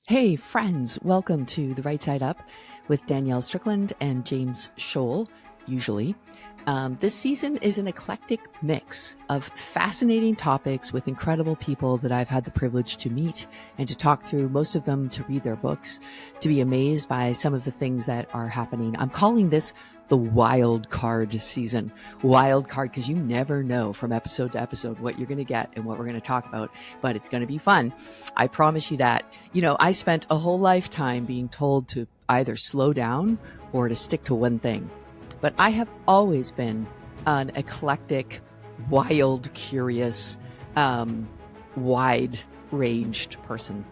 Hey, friends, welcome to The Right Side Up with Danielle Strickland and James Sholl, usually. This season is an eclectic mix of fascinating topics with incredible people that I've had the privilege to meet and to talk through, most of them to read their books, to be amazed by some of the things that are happening. I'm calling this the wild card season. Wild card, because you never know from episode to episode what you're going to get and what we're going to talk about, but it's going to be fun. I promise you that. You know, I spent a whole lifetime being told to either slow down or to stick to one thing. But I have always been an eclectic, wild, curious, wide-ranged person.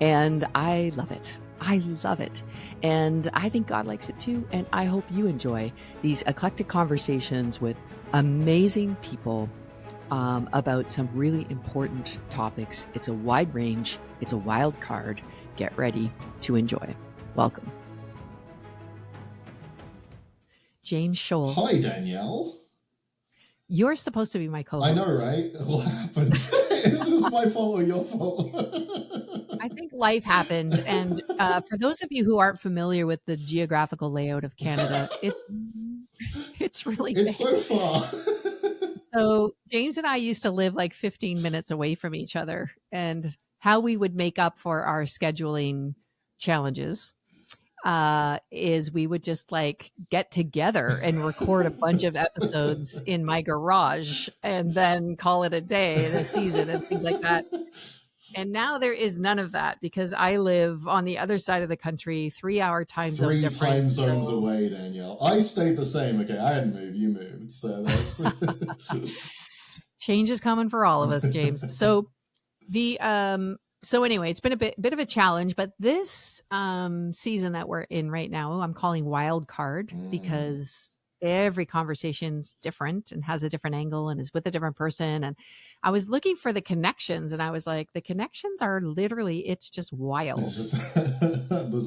And I love it. I love it. And I think God likes it too. And I hope you enjoy these eclectic conversations with amazing people about some really important topics. It's a wide range. It's a wild card. Get ready to enjoy. Welcome. James Sholl. Hi, Danielle. You're supposed to be my co-host. I know, right? What happened? Is this my fault or your fault? I think life happened. And for those of you who aren't familiar with the geographical layout of Canada, it's really big. It's so far. So James and I used to live like 15 minutes away from each other, and how we would make up for our scheduling challenges is we would just like get together and record a bunch of episodes in my garage and then call it a day, the season and things like that. And now there is none of that because I live on the other side of the country, 3-hour time zone difference. 3 time zones away, Danielle. I stayed the same. Okay, I hadn't moved, you moved. So that's change is coming for all of us, James. So anyway, it's been a bit of a challenge, but this season that we're in right now, I'm calling wild card because every conversation's different and has a different angle and is with a different person. And I was looking for the connections and I was like, the connections are literally, it's just wild. There's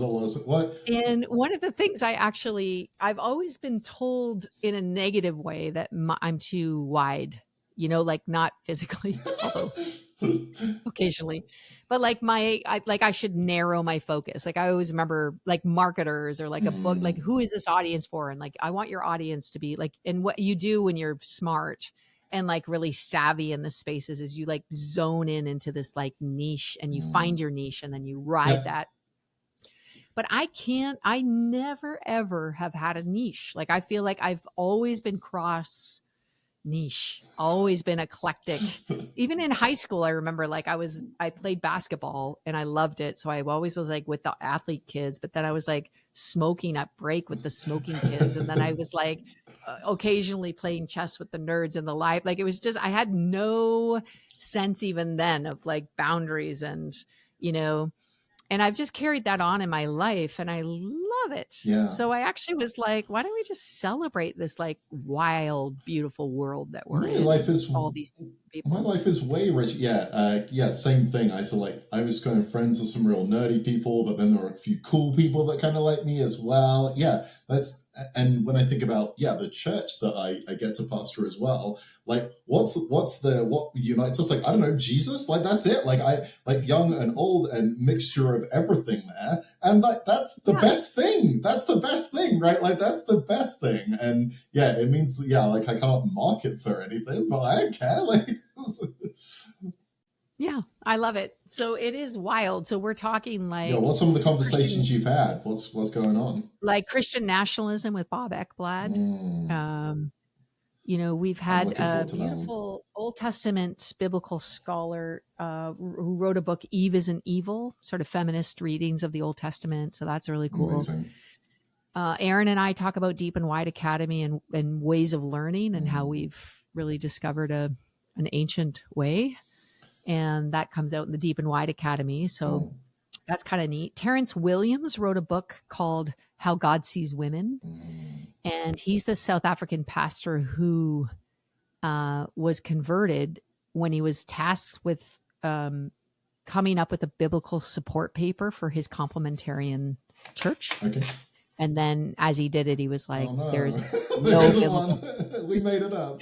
a lot of what? And one of the things I've always been told in a negative way that I'm too wide, you know, like not physically, although occasionally, but like I should narrow my focus. Like I always remember like marketers or like a book, like who is this audience for? And like, I want your audience to be like, and what you do when you're smart and like really savvy in the spaces is you like zone into this like niche and you find your niche and then you ride that. But I never ever have had a niche. Like I feel like I've always been cross niche, always been eclectic. Even in high school, I remember like I played basketball and I loved it. So I always was like with the athlete kids, but then I was like smoking at break with the smoking kids. And then I was like occasionally playing chess with the nerds in the live. Like it was just, I had no sense even then of like boundaries and, you know, and I've just carried that on in my life and I love it. Yeah. So I actually was like, why don't we just celebrate this like wild, beautiful world that we're in? All these people. My life is way rich. Yeah, same thing. I was kind of friends with some real nerdy people, but then there were a few cool people that kind of like me as well. Yeah, and when I think about the church that I get to pastor as well, like what unites us? Like I don't know, Jesus. Like that's it. Like I like young and old and mixture of everything there, and like that's the best thing. That's the best thing, right? Like that's the best thing, and it means like I can't market for anything, but I don't care. Like. Yeah, I love it. So it is wild. So we're talking like what's some of the conversations you've had? What's going on? Like Christian nationalism with Bob Ekblad. You know, we've had a beautiful Old Testament biblical scholar who wrote a book, Eve Isn't Evil, sort of feminist readings of the Old Testament. So that's really cool. Amazing. Aaron and I talk about Deep and Wide Academy and ways of learning and how we've really discovered an ancient way. And that comes out in the Deep and Wide Academy. So that's kind of neat. Terrence Williams wrote a book called How God Sees Women. And he's the South African pastor who was converted when he was tasked with coming up with a biblical support paper for his complementarian church. Okay. And then as he did it, he was like, oh, no. there's no biblical... We made it up.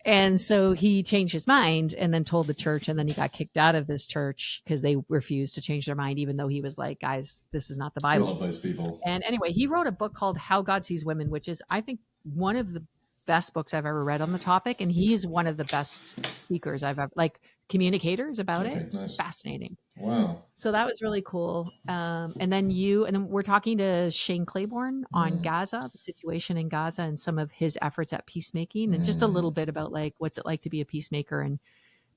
And so he changed his mind and then told the church, and then he got kicked out of this church because they refused to change their mind, even though he was like, guys, this is not the We Bible. love those people. And anyway, he wrote a book called How God Sees Women, which is, I think, one of the best books I've ever read on the topic. And he's one of the best speakers I've ever, like, communicators about it. Okay, It's nice. fascinating. Wow. So that was really cool. And then we're talking to Shane Claiborne on Gaza, the situation in Gaza, and some of his efforts at peacemaking, and just a little bit about like what's it like to be a peacemaker and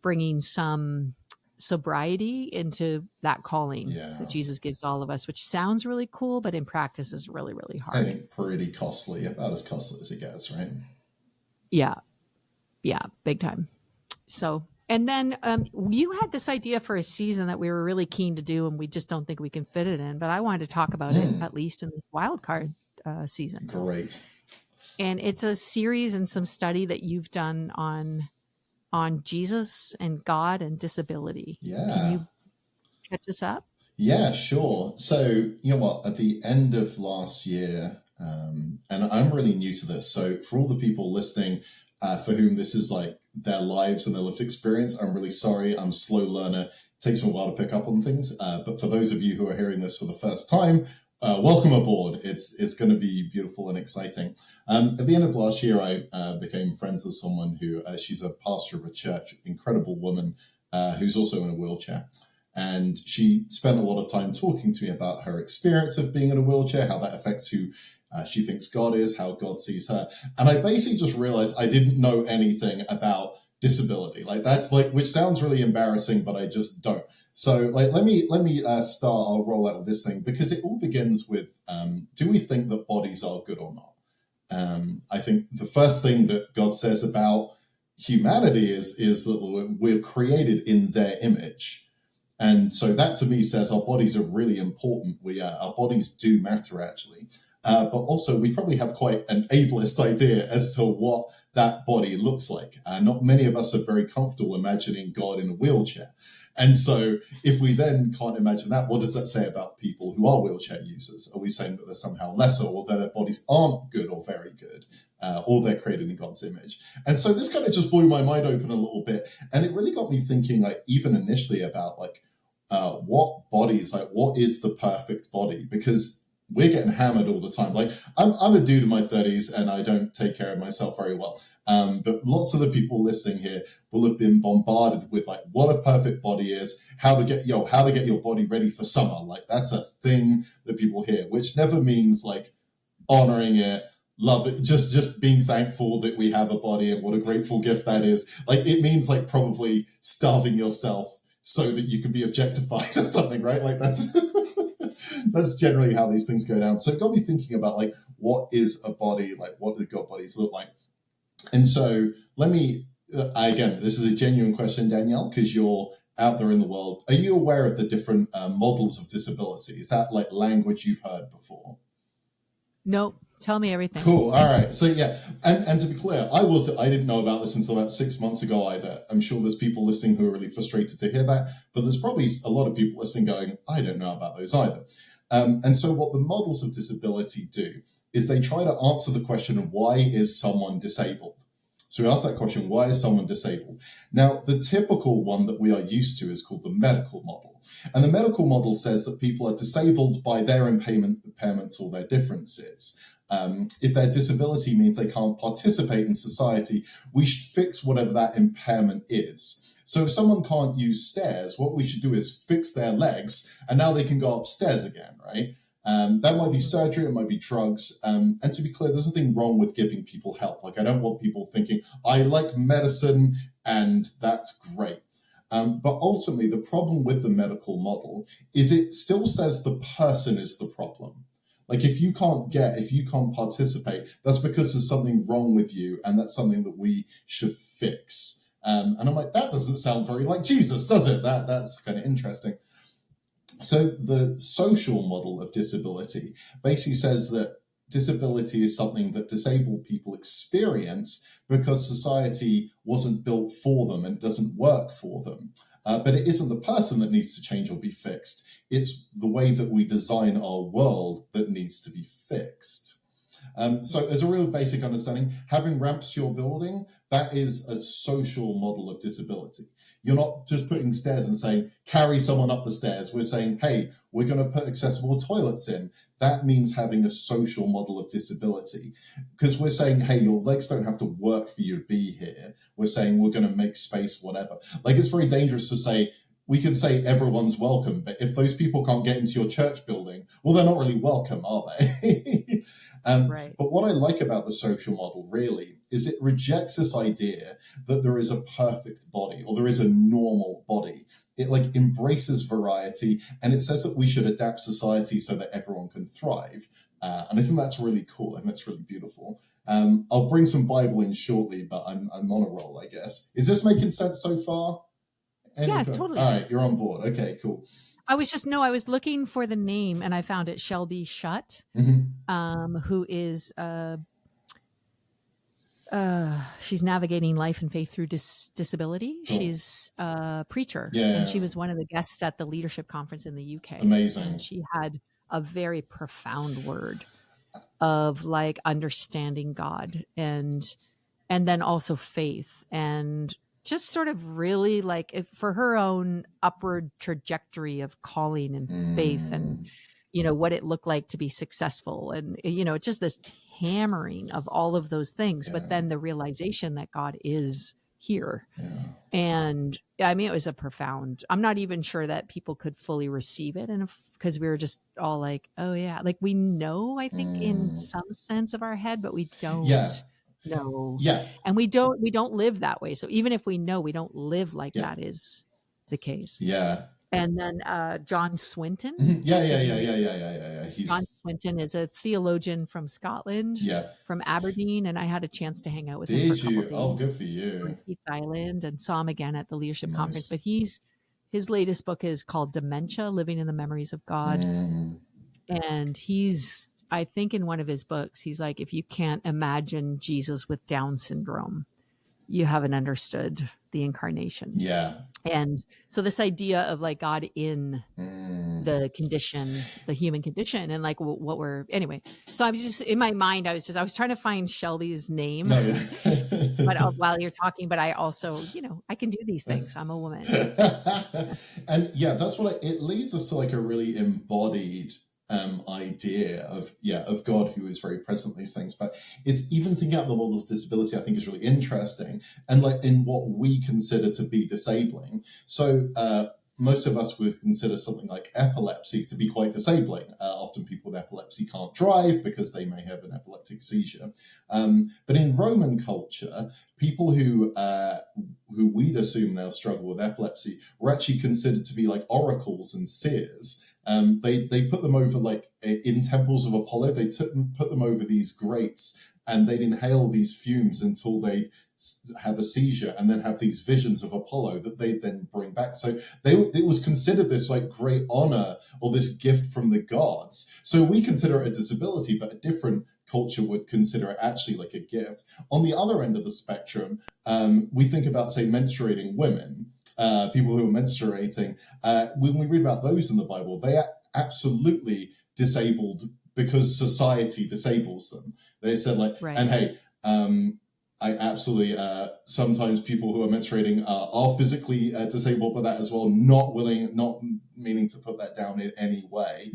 bringing some sobriety into that calling that Jesus gives all of us, which sounds really cool, but in practice is really, really hard. I think pretty costly, about as costly as it gets, right? Yeah. Yeah. Big time. So, and then you had this idea for a season that we were really keen to do, and we just don't think we can fit it in. But I wanted to talk about it at least in this wild card season. Great. And it's a series and some study that you've done on Jesus and God and disability. Yeah. Can you catch us up? Yeah, sure. So, you know what, at the end of last year, and I'm really new to this, so for all the people listening for whom this is like their lives and their lived experience, I'm really sorry. I'm a slow learner. It takes me a while to pick up on things. But for those of you who are hearing this for the first time, welcome aboard. It's going to be beautiful and exciting. At the end of last year, I became friends with someone who, she's a pastor of a church, incredible woman who's also in a wheelchair. And she spent a lot of time talking to me about her experience of being in a wheelchair, how that affects who she thinks God is, how God sees her. And I basically just realized I didn't know anything about disability. Like that's like, which sounds really embarrassing, but I just don't. So like, let me start. I'll roll out with this thing because it all begins with, do we think that bodies are good or not? I think the first thing that God says about humanity is that we're created in their image. And so that to me says our bodies are really important. Our bodies do matter actually. But also we probably have quite an ableist idea as to what that body looks like. Not many of us are very comfortable imagining God in a wheelchair. And so if we then can't imagine that, what does that say about people who are wheelchair users? Are we saying that they're somehow lesser, or that their bodies aren't good or very good, or they're created in God's image? And so this kind of just blew my mind open a little bit. And it really got me thinking, like, even initially about like, what bodies, like what is the perfect body? Because we're getting hammered all the time. Like I'm a dude in my 30s and I don't take care of myself very well. But lots of the people listening here will have been bombarded with like what a perfect body is, how to get your body ready for summer. Like that's a thing that people hear, which never means like honoring it, love it, just being thankful that we have a body and what a grateful gift that is. Like it means like probably starving yourself so that you can be objectified or something, right? Like that's that's generally how these things go down. So it got me thinking about like what is a body, like what do God bodies look like? And so let me again, this is a genuine question, Danielle, because you're out there in the world. Are you aware of the different models of disability? Is that like language you've heard before? Nope. Tell me everything. Cool. All right. So yeah, and to be clear, I didn't know about this until about 6 months ago either. I'm sure there's people listening who are really frustrated to hear that, but there's probably a lot of people listening going, I don't know about those either. And so what the models of disability do is they try to answer the question of why is someone disabled? So we ask that question, why is someone disabled? Now, the typical one that we are used to is called the medical model. And the medical model says that people are disabled by their impairments or their differences. If their disability means they can't participate in society, we should fix whatever that impairment is. So if someone can't use stairs, what we should do is fix their legs, and now they can go upstairs again, right? That might be surgery, it might be drugs. And to be clear, there's nothing wrong with giving people help. Like, I don't want people thinking, I like medicine, and that's great. But ultimately, the problem with the medical model is it still says the person is the problem. Like if you can't participate, that's because there's something wrong with you, and that's something that we should fix. And I'm like, that doesn't sound very like Jesus, does it? That's kind of interesting. So the social model of disability basically says that disability is something that disabled people experience because society wasn't built for them and doesn't work for them. But it isn't the person that needs to change or be fixed. It's the way that we design our world that needs to be fixed. So as a real basic understanding, having ramps to your building, that is a social model of disability. You're not just putting stairs and saying, carry someone up the stairs. We're saying, hey, we're going to put accessible toilets in. That means having a social model of disability, because we're saying, hey, your legs don't have to work for you to be here. We're saying we're going to make space, whatever. Like, it's very dangerous to say, we could say everyone's welcome, but if those people can't get into your church building, well, they're not really welcome, are they? Right. But what I like about the social model really is it rejects this idea that there is a perfect body or there is a normal body. It like embraces variety, and it says that we should adapt society so that everyone can thrive. And I think that's really cool. I think that's really beautiful. I'll bring some Bible in shortly, but I'm on a roll, I guess. Is this making sense so far? Yeah, All totally. right, you're on board. Okay, cool. I was looking for the name and I found it. Shelby Shutt, who is she's navigating life and faith through disability. Cool. She's a preacher, Yeah. and she was one of the guests at the leadership conference in the UK. Amazing. And she had a very profound word of like understanding God and then also faith, and just sort of really like for her own upward trajectory of calling and faith and what it looked like to be successful, and just this hammering of all of those things, but then the realization that God is here. And I mean, it was a profound, I'm not even sure that people could fully receive it. And because we were just all like, oh yeah, like we know, I think in some sense of our head, but we don't know. Yeah. And we don't live that way. So even if we know, we don't live like that is the case. Yeah. And then John Swinton. Yeah. John Swinton is a theologian from Scotland, Yeah. from Aberdeen, and I had a chance to hang out with him Did for a couple you? days Oh, good for you. on Keats Island, and saw him again at the leadership Nice. conference. But his latest book is called Dementia: Living in the Memories of God. And I think in one of his books, he's like, if you can't imagine Jesus with Down syndrome, you haven't understood the incarnation. Yeah. And so this idea of like God in the condition, the human condition, and like what we're, anyway. So I was just in my mind, I was trying to find Shelby's name, but while you're talking, but I also, I can do these things. I'm a woman. And yeah, that's it leads us to like a really embodied idea of God who is very present in these things. But it's even thinking out the world of disability, I think, is really interesting, and like in what we consider to be disabling. So most of us would consider something like epilepsy to be quite disabling. Often people with epilepsy can't drive because they may have an epileptic seizure. But in Roman culture, people who we'd assume they'll struggle with epilepsy were actually considered to be like oracles and seers. They put them over, like in temples of Apollo, they put them over these grates, and they'd inhale these fumes until they have a seizure, and then have these visions of Apollo that they then bring back. So it was considered this like great honor or this gift from the gods. So we consider it a disability, but a different culture would consider it actually like a gift. On the other end of the spectrum, we think about, say, menstruating women. People who are menstruating, when we read about those in the Bible, they are absolutely disabled because society disables them. They said like, right. And hey, I absolutely, sometimes people who are menstruating are physically disabled by that as well, not meaning to put that down in any way.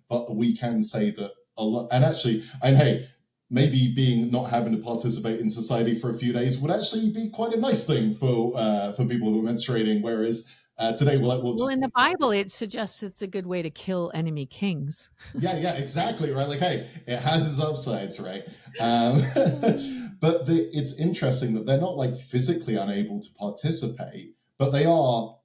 But we can say that a lot, and hey, maybe not having to participate in society for a few days would actually be quite a nice thing for people who are menstruating. Whereas today, well, in the Bible, it suggests it's a good way to kill enemy kings. Yeah, exactly, right. Like, hey, it has its upsides, right? But it's interesting that they're not like physically unable to participate, but they are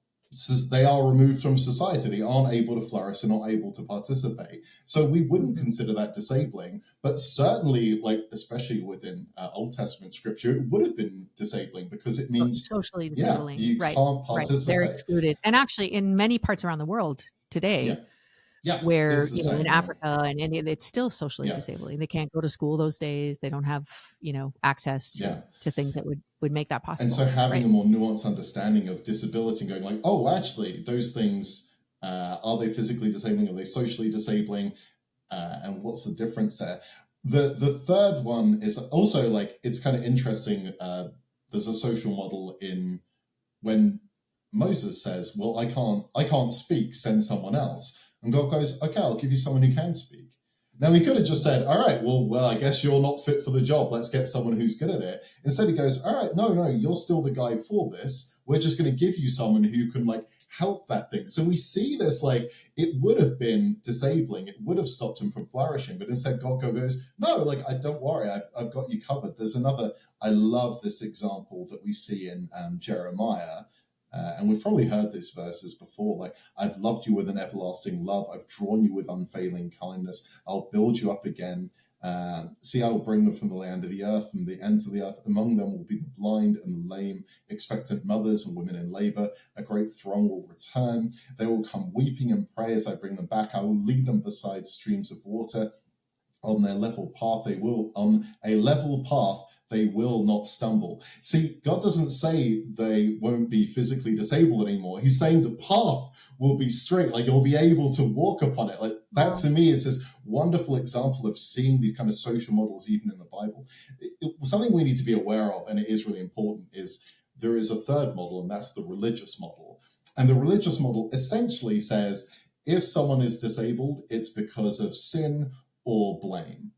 removed from society. They aren't able to flourish. They're not able to participate. So we wouldn't consider that disabling, but certainly, like, especially within Old Testament scripture, it would have been disabling because it means socially disabling. Yeah, you can't participate. They're excluded. And actually, in many parts around the world today, where in Africa and India, it's still socially disabling. They can't go to school those days. They don't have access to things that would make that possible. And so having a more nuanced understanding of disability, going like, oh, actually, those things, are they physically disabling? Are they socially disabling? And what's the difference there? The third one is also like, it's kind of interesting. There's a social model in when Moses says, well, I can't speak, send someone else. And God goes, okay, I'll give you someone who can speak. Now, he could have just said, all right, well, I guess you're not fit for the job. Let's get someone who's good at it. Instead, he goes, all right, no, you're still the guy for this. We're just going to give you someone who can like help that thing. So we see this, like, it would have been disabling. It would have stopped him from flourishing. But instead, God goes, no, like, don't worry. I've got you covered. There's another, I love this example that we see in Jeremiah. And we've probably heard these verses before, like, I've loved you with an everlasting love. I've drawn you with unfailing kindness. I'll build you up again. See, I will bring them from the land of the earth, from the ends of the earth. Among them will be the blind and the lame, expectant mothers and women in labor. A great throng will return. They will come weeping and pray as I bring them back. I will lead them beside streams of water. On a level path they will not stumble. See, God doesn't say they won't be physically disabled anymore. He's saying the path will be straight, like you'll be able to walk upon it. Like that, to me, is this wonderful example of seeing these kind of social models even in the Bible. Something we need to be aware of, and it is really important, is there is a third model, and that's the religious model. And the religious model essentially says if someone is disabled, it's because of sin or blame.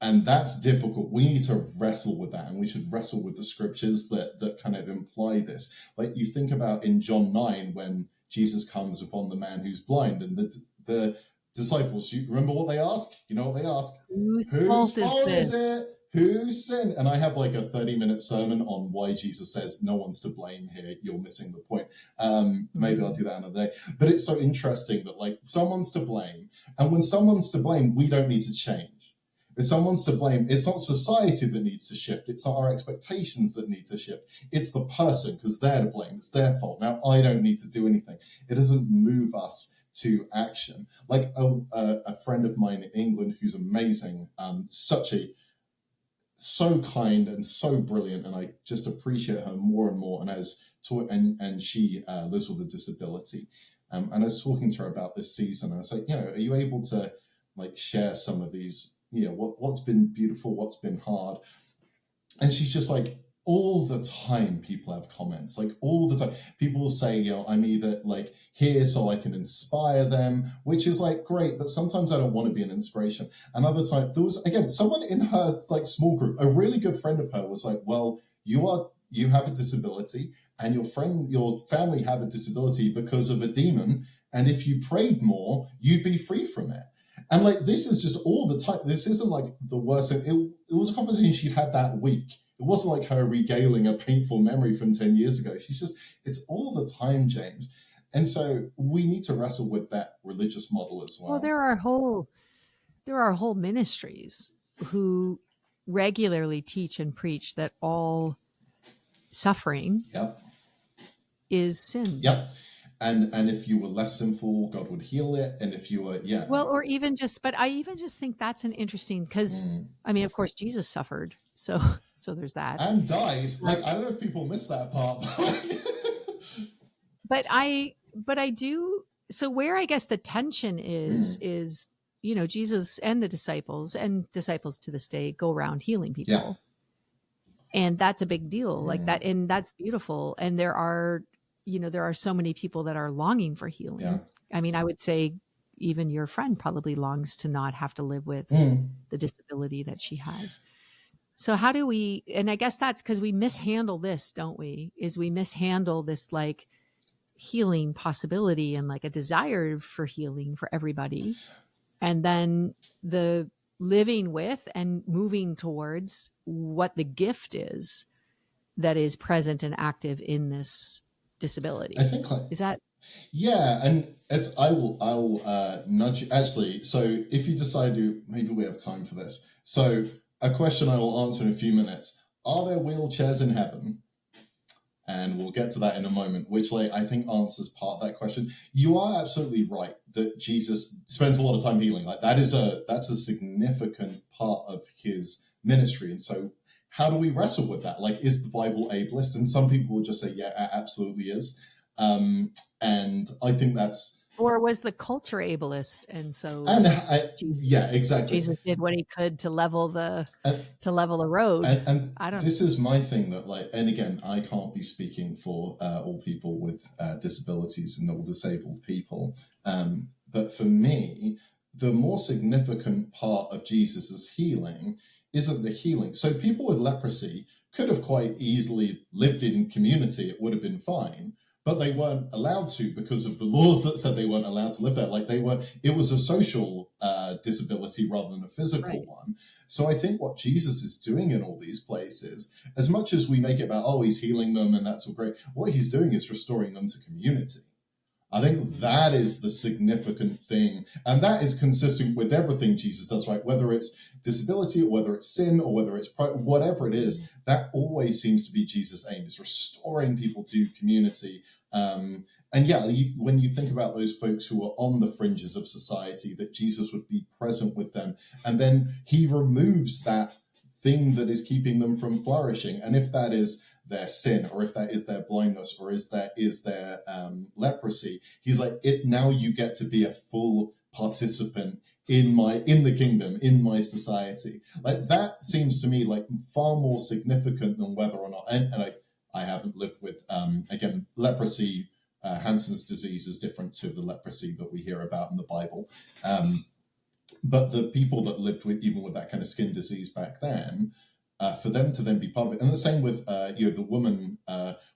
And that's difficult. We need to wrestle with that, and we should wrestle with the scriptures that kind of imply this. Like you think about in John 9 when Jesus comes upon the man who's blind, and the disciples, you remember what they ask? You know what they ask? Whose fault is it? Who sinned? And I have like a 30-minute sermon on why Jesus says no one's to blame here. You're missing the point. Maybe I'll do that another day. But it's so interesting that like someone's to blame. And when someone's to blame, we don't need to change. If someone's to blame, it's not society that needs to shift. It's not our expectations that need to shift. It's the person, because they're to blame. It's their fault. Now, I don't need to do anything. It doesn't move us to action. Like a friend of mine in England who's amazing, so kind and so brilliant, and I just appreciate her more and more. And she lives with a disability, and I was talking to her about this season. I was like, are you able to like share some of these? What's been beautiful, what's been hard? And she's just like, all the time people have comments, like all the time people will say, I'm either like here so I can inspire them, which is like great, but sometimes I don't want to be an inspiration. Another time there was, again, someone in her like small group, a really good friend of her was like, well, you have a disability and your family have a disability because of a demon, and if you prayed more you'd be free from it. And like, this is just all the time. This isn't like the worst thing. It was a conversation she'd had that week. It wasn't like her regaling a painful memory from 10 years ago. It's all the time, James. And so we need to wrestle with that religious model as well. Well, there are whole ministries who regularly teach and preach that all suffering is sin. Yep. And if you were less sinful, God would heal it. And if you were, well, or even just, but I even just think that's an interesting, because I mean, of course, Jesus suffered, so there's that, and died. Like, I don't know if people miss that part. but I do. So where I guess the tension is Jesus and the disciples to this day go around healing people, and that's a big deal, like that, and that's beautiful. And there are so many people that are longing for healing. Yeah. I mean, I would say even your friend probably longs to not have to live with the disability that she has. So how do we, and I guess that's because we mishandle this, don't we? Is we mishandle this like healing possibility and like a desire for healing for everybody. And then the living with and moving towards what the gift is that is present and active in this disability. I think is that, and I will nudge you actually. So if you decide maybe we have time for this. So a question I will answer in a few minutes: are there wheelchairs in heaven? And we'll get to that in a moment, which I think answers part of that question. You are absolutely right that Jesus spends a lot of time healing. Like that's a significant part of his ministry. And so how do we wrestle with that? Like, is the Bible ableist? And some people will just say, yeah, it absolutely is. And I think that's Or was the culture ableist, and And so Jesus, yeah, exactly. Jesus did what he could to level the And, road. and I don't this is my thing that, like, and again, I can't be speaking for all people with disabilities and all disabled people. But for me, the more significant part of Jesus's healing isn't the healing. So people with leprosy could have quite easily lived in community. It would have been fine, but they weren't allowed to because of the laws that said they weren't allowed to live there. Like, it was a social disability rather than a physical right. one. So I think what Jesus is doing in all these places, as much as we make it about, oh, he's healing them and that's all great, what he's doing is restoring them to community. I think that is the significant thing. And that is consistent with everything Jesus does, right? Whether it's disability or whether it's sin or whether it's whatever it is, that always seems to be Jesus' aim, is restoring people to community. And yeah, when you think about those folks who are on the fringes of society, that Jesus would be present with them. And then he removes that thing that is keeping them from flourishing. And if that is their sin, or if that is their blindness, or is their leprosy, he's like, it now you get to be a full participant in the kingdom, in my society. Like, that seems to me like far more significant than whether or not, and I haven't lived with again, leprosy, Hansen's disease is different to the leprosy that we hear about in the Bible. But the people that lived with, even with that kind of skin disease back then, for them to then be part of it. And the same with the woman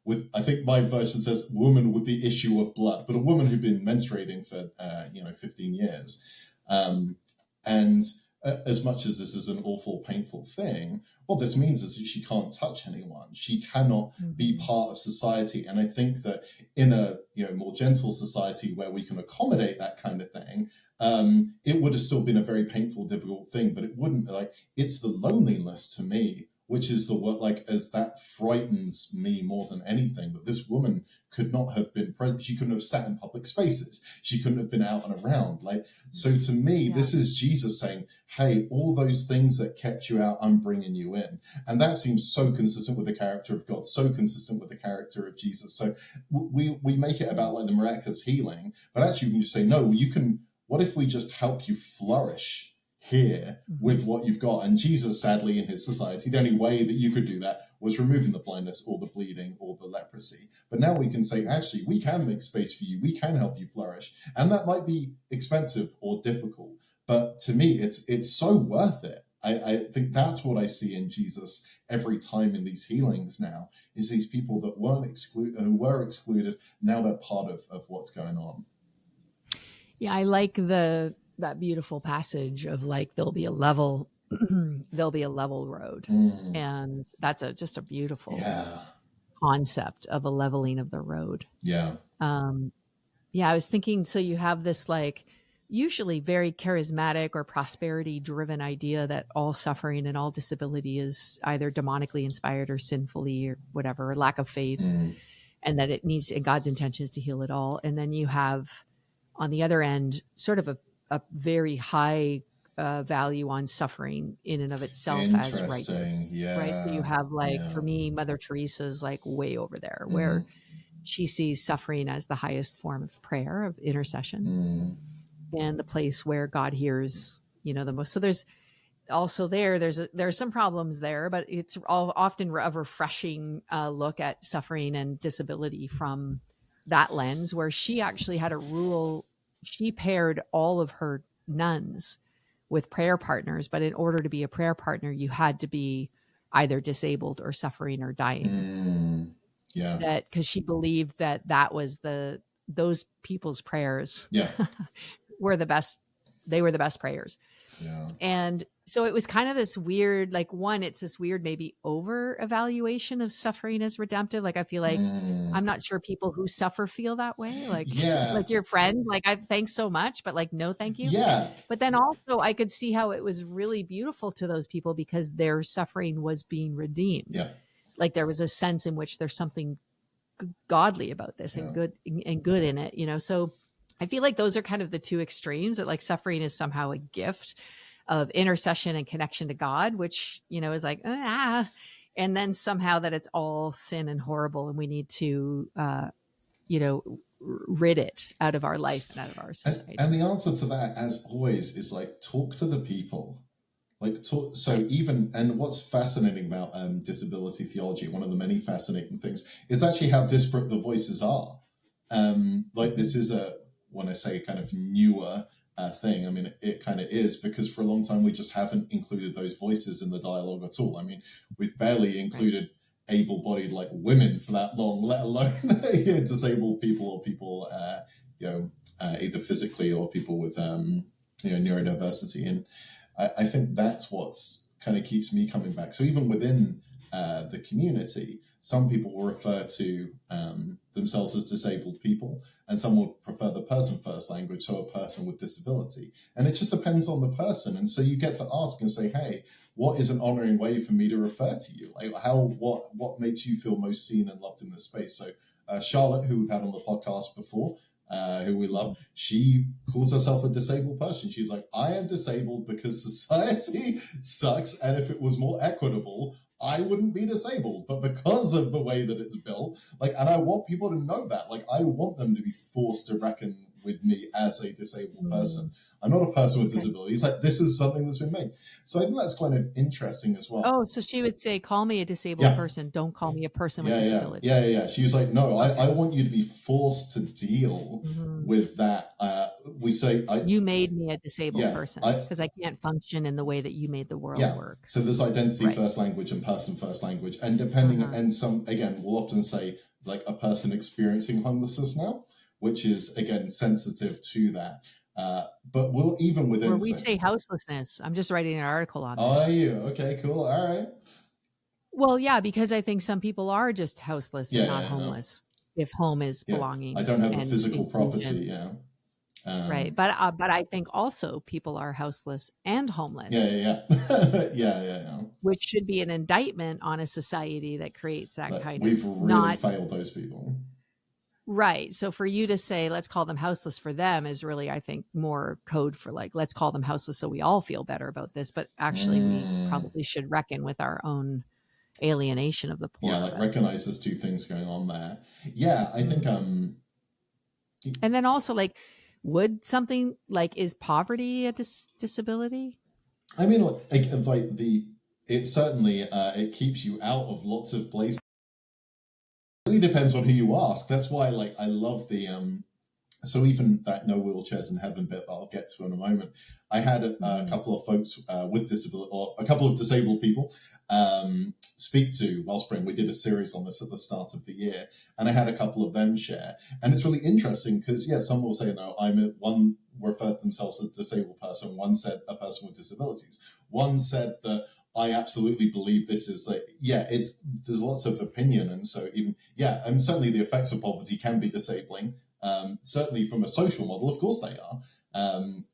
with, I think my version says woman with the issue of blood, but a woman who'd been menstruating for 15 years. And as much as this is an awful, painful thing, what this means is that she can't touch anyone. She cannot be part of society. And I think that in a more gentle society where we can accommodate that kind of thing, it would have still been a very painful, difficult thing, but it wouldn't, like, it's the loneliness to me, which is the what, like, as that frightens me more than anything, that this woman could not have been present. She couldn't have sat in public spaces. She couldn't have been out and around. Like, so to me, this is Jesus saying, hey, all those things that kept you out, I'm bringing you in. And that seems so consistent with the character of God, so consistent with the character of Jesus. So we make it about like the miraculous healing, but actually we can just say, no, you can, what if we just help you flourish here with what you've got? And Jesus, sadly, in his society, the only way that you could do that was removing the blindness or the bleeding or the leprosy. But now we can say, actually, we can make space for you. We can help you flourish. And that might be expensive or difficult, but to me, it's so worth it. I think that's what I see in Jesus every time in these healings now, is these people that who were excluded, now they're part of what's going on. Yeah, I like that beautiful passage of like there'll be a level road. And that's just a beautiful concept of a leveling of the road. Yeah. I was thinking, so you have this like usually very charismatic or prosperity driven idea that all suffering and all disability is either demonically inspired or sinfully or whatever, or lack of faith, and that it needs, and God's intention is to heal it all. And then you have on the other end sort of a very high value on suffering in and of itself as righteous. Yeah. Right. So you have like, for me, Mother Teresa's like way over there, where she sees suffering as the highest form of prayer, of intercession, and the place where God hears, the most. So there's also there's some problems there, but it's often a refreshing look at suffering and disability from that lens, where she actually had a rule. She paired all of her nuns with prayer partners, but in order to be a prayer partner, you had to be either disabled or suffering or dying. That because she believed that was those people's prayers were the best. They were the best prayers. And so it was kind of this weird, like, one, it's this weird, maybe over evaluation of suffering as redemptive. Like, I feel like I'm not sure people who suffer feel that way. Like, like your friend, like, thanks so much, but like, no, thank you. But then also I could see how it was really beautiful to those people because their suffering was being redeemed. Like there was a sense in which there's something godly about this and good in it, so I feel like those are kind of the two extremes, that like suffering is somehow a gift of intercession and connection to God, which, is like, and then somehow that it's all sin and horrible. And we need to, rid it out of our life and out of our And society. the answer to that, as always, is like talk to the people. Like talk. So even, and what's fascinating about disability theology, one of the many fascinating things, is actually how disparate the voices are. Like this is when I say kind of newer thing, I mean it kind of is, because for a long time we just haven't included those voices in the dialogue at all. I mean, we've barely included able-bodied like women for that long, let alone disabled people, or people either physically, or people with neurodiversity. And I think that's what's kind of keeps me coming back. So even within the community, some people will refer to themselves as disabled people, and some would prefer the person first language, so a person with disability. And it just depends on the person. And so you get to ask and say, hey, what is an honoring way for me to refer to you? Like what makes you feel most seen and loved in this space? So Charlotte, who we've had on the podcast before, who we love, she calls herself a disabled person. She's like, I am disabled because society sucks, and if it was more equitable, I wouldn't be disabled. But because of the way that it's built, like, and I want people to know that, like, I want them to be forced to reckon with me as a disabled person. I'm not a person with disabilities. Like, this is something that's been made. So I think that's kind of interesting as well. Oh, so she would say, call me a disabled person. Don't call me a person with disability. Yeah. She was like, no, I want you to be forced to deal with that. We say, you made me a disabled person because I can't function in the way that you made the world work. So there's identity first language and person first language. And depending, and some, again, we'll often say like a person experiencing homelessness now, which is, again, sensitive to that. But we'll even within... Or we say houselessness. I'm just writing an article on this. Are you? Okay, cool. All right. Well, yeah, because I think some people are just houseless and not homeless. If home is belonging. I don't have a physical property, right. But I think also people are houseless and homeless. Yeah. Which should be an indictment on a society that creates that like, kind we've of... We've really failed those people. Right. So for you to say, let's call them houseless for them is really, I think, more code for like, let's call them houseless so we all feel better about this. But actually, we probably should reckon with our own alienation of the poor. Yeah, like recognize there's two things going on there. Yeah, I think... And then also, like, would something like, is poverty a disability? I mean, like it certainly, it keeps you out of lots of places. It really depends on who you ask. That's why, like, I love the so even that no wheelchairs in heaven bit that I'll get to in a moment. I had a couple of folks with disability, or a couple of disabled people, speak to Wellspring. We did a series on this at the start of the year, and I had a couple of them share. And it's really interesting because, some will say, no, one referred themselves as a disabled person. One said a person with disabilities. One said that I absolutely believe this is like, there's lots of opinion. And so even, and certainly the effects of poverty can be disabling. Certainly from a social model, of course they are.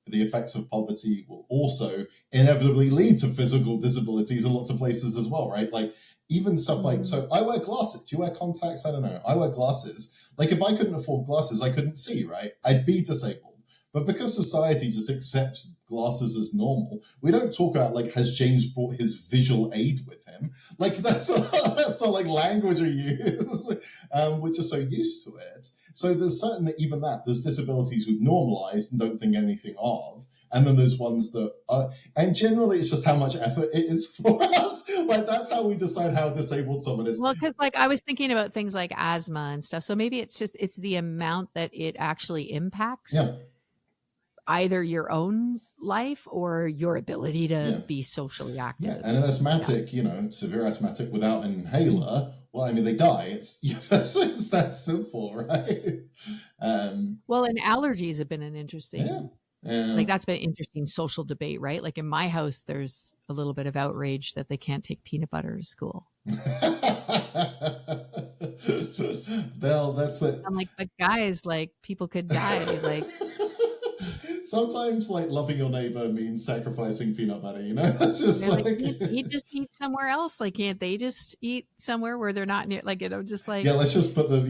The effects of poverty will also inevitably lead to physical disabilities in lots of places as well, right? Like even stuff like, so I wear glasses. Do you wear contacts? I don't know. I wear glasses. Like if I couldn't afford glasses, I couldn't see, right? I'd be disabled. But because society just accepts glasses as normal, we don't talk about like, has James brought his visual aid with him? Like that's not like language we use. We're just so used to it. So there's certainly even there's disabilities we've normalized and don't think anything of. And then there's ones that are, and generally it's just how much effort it is for us. Like that's how we decide how disabled someone is. Well, because like I was thinking about things like asthma and stuff. So maybe it's the amount that it actually impacts either your own life or your ability to be socially active. Yeah, and an asthmatic, severe asthmatic without an inhaler, well, I mean, they die. It's that simple, right? Well, and allergies have been an interesting, like that's been an interesting social debate, right? Like in my house, there's a little bit of outrage that they can't take peanut butter to school. Well, that's it. I'm like, but guys, like people could die, like. Sometimes like loving your neighbor means sacrificing peanut butter, That's just like you just eat somewhere else. Like, can't they just eat somewhere where they're not near, like, just like, let's just put them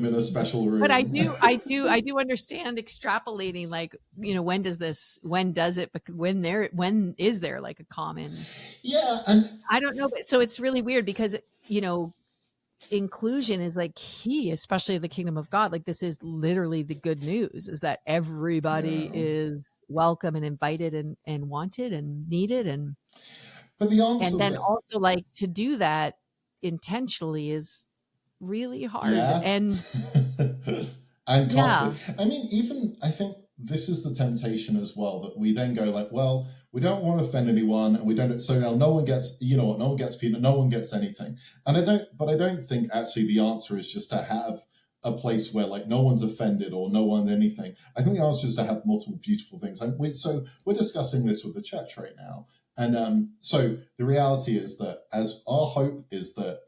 in a special room. But I do understand extrapolating, like, when is there like a common, and I don't know. But so it's really weird because, inclusion is like key, especially in the kingdom of God. Like this is literally the good news, is that everybody Yeah. is welcome and invited and wanted and needed. But the answer And then that, also like to do that intentionally is really hard. yeah. And And costly. yeah, I mean, even I think this is the temptation as well, that we then go like, well, we don't want to offend anyone, and we don't. So now no one gets, you know what? No one gets peanut. No one gets anything. And I don't think actually the answer is just to have a place where like no one's offended or no one anything. I think the answer is to have multiple beautiful things. And so we're discussing this with the church right now. And so the reality is that as our hope is that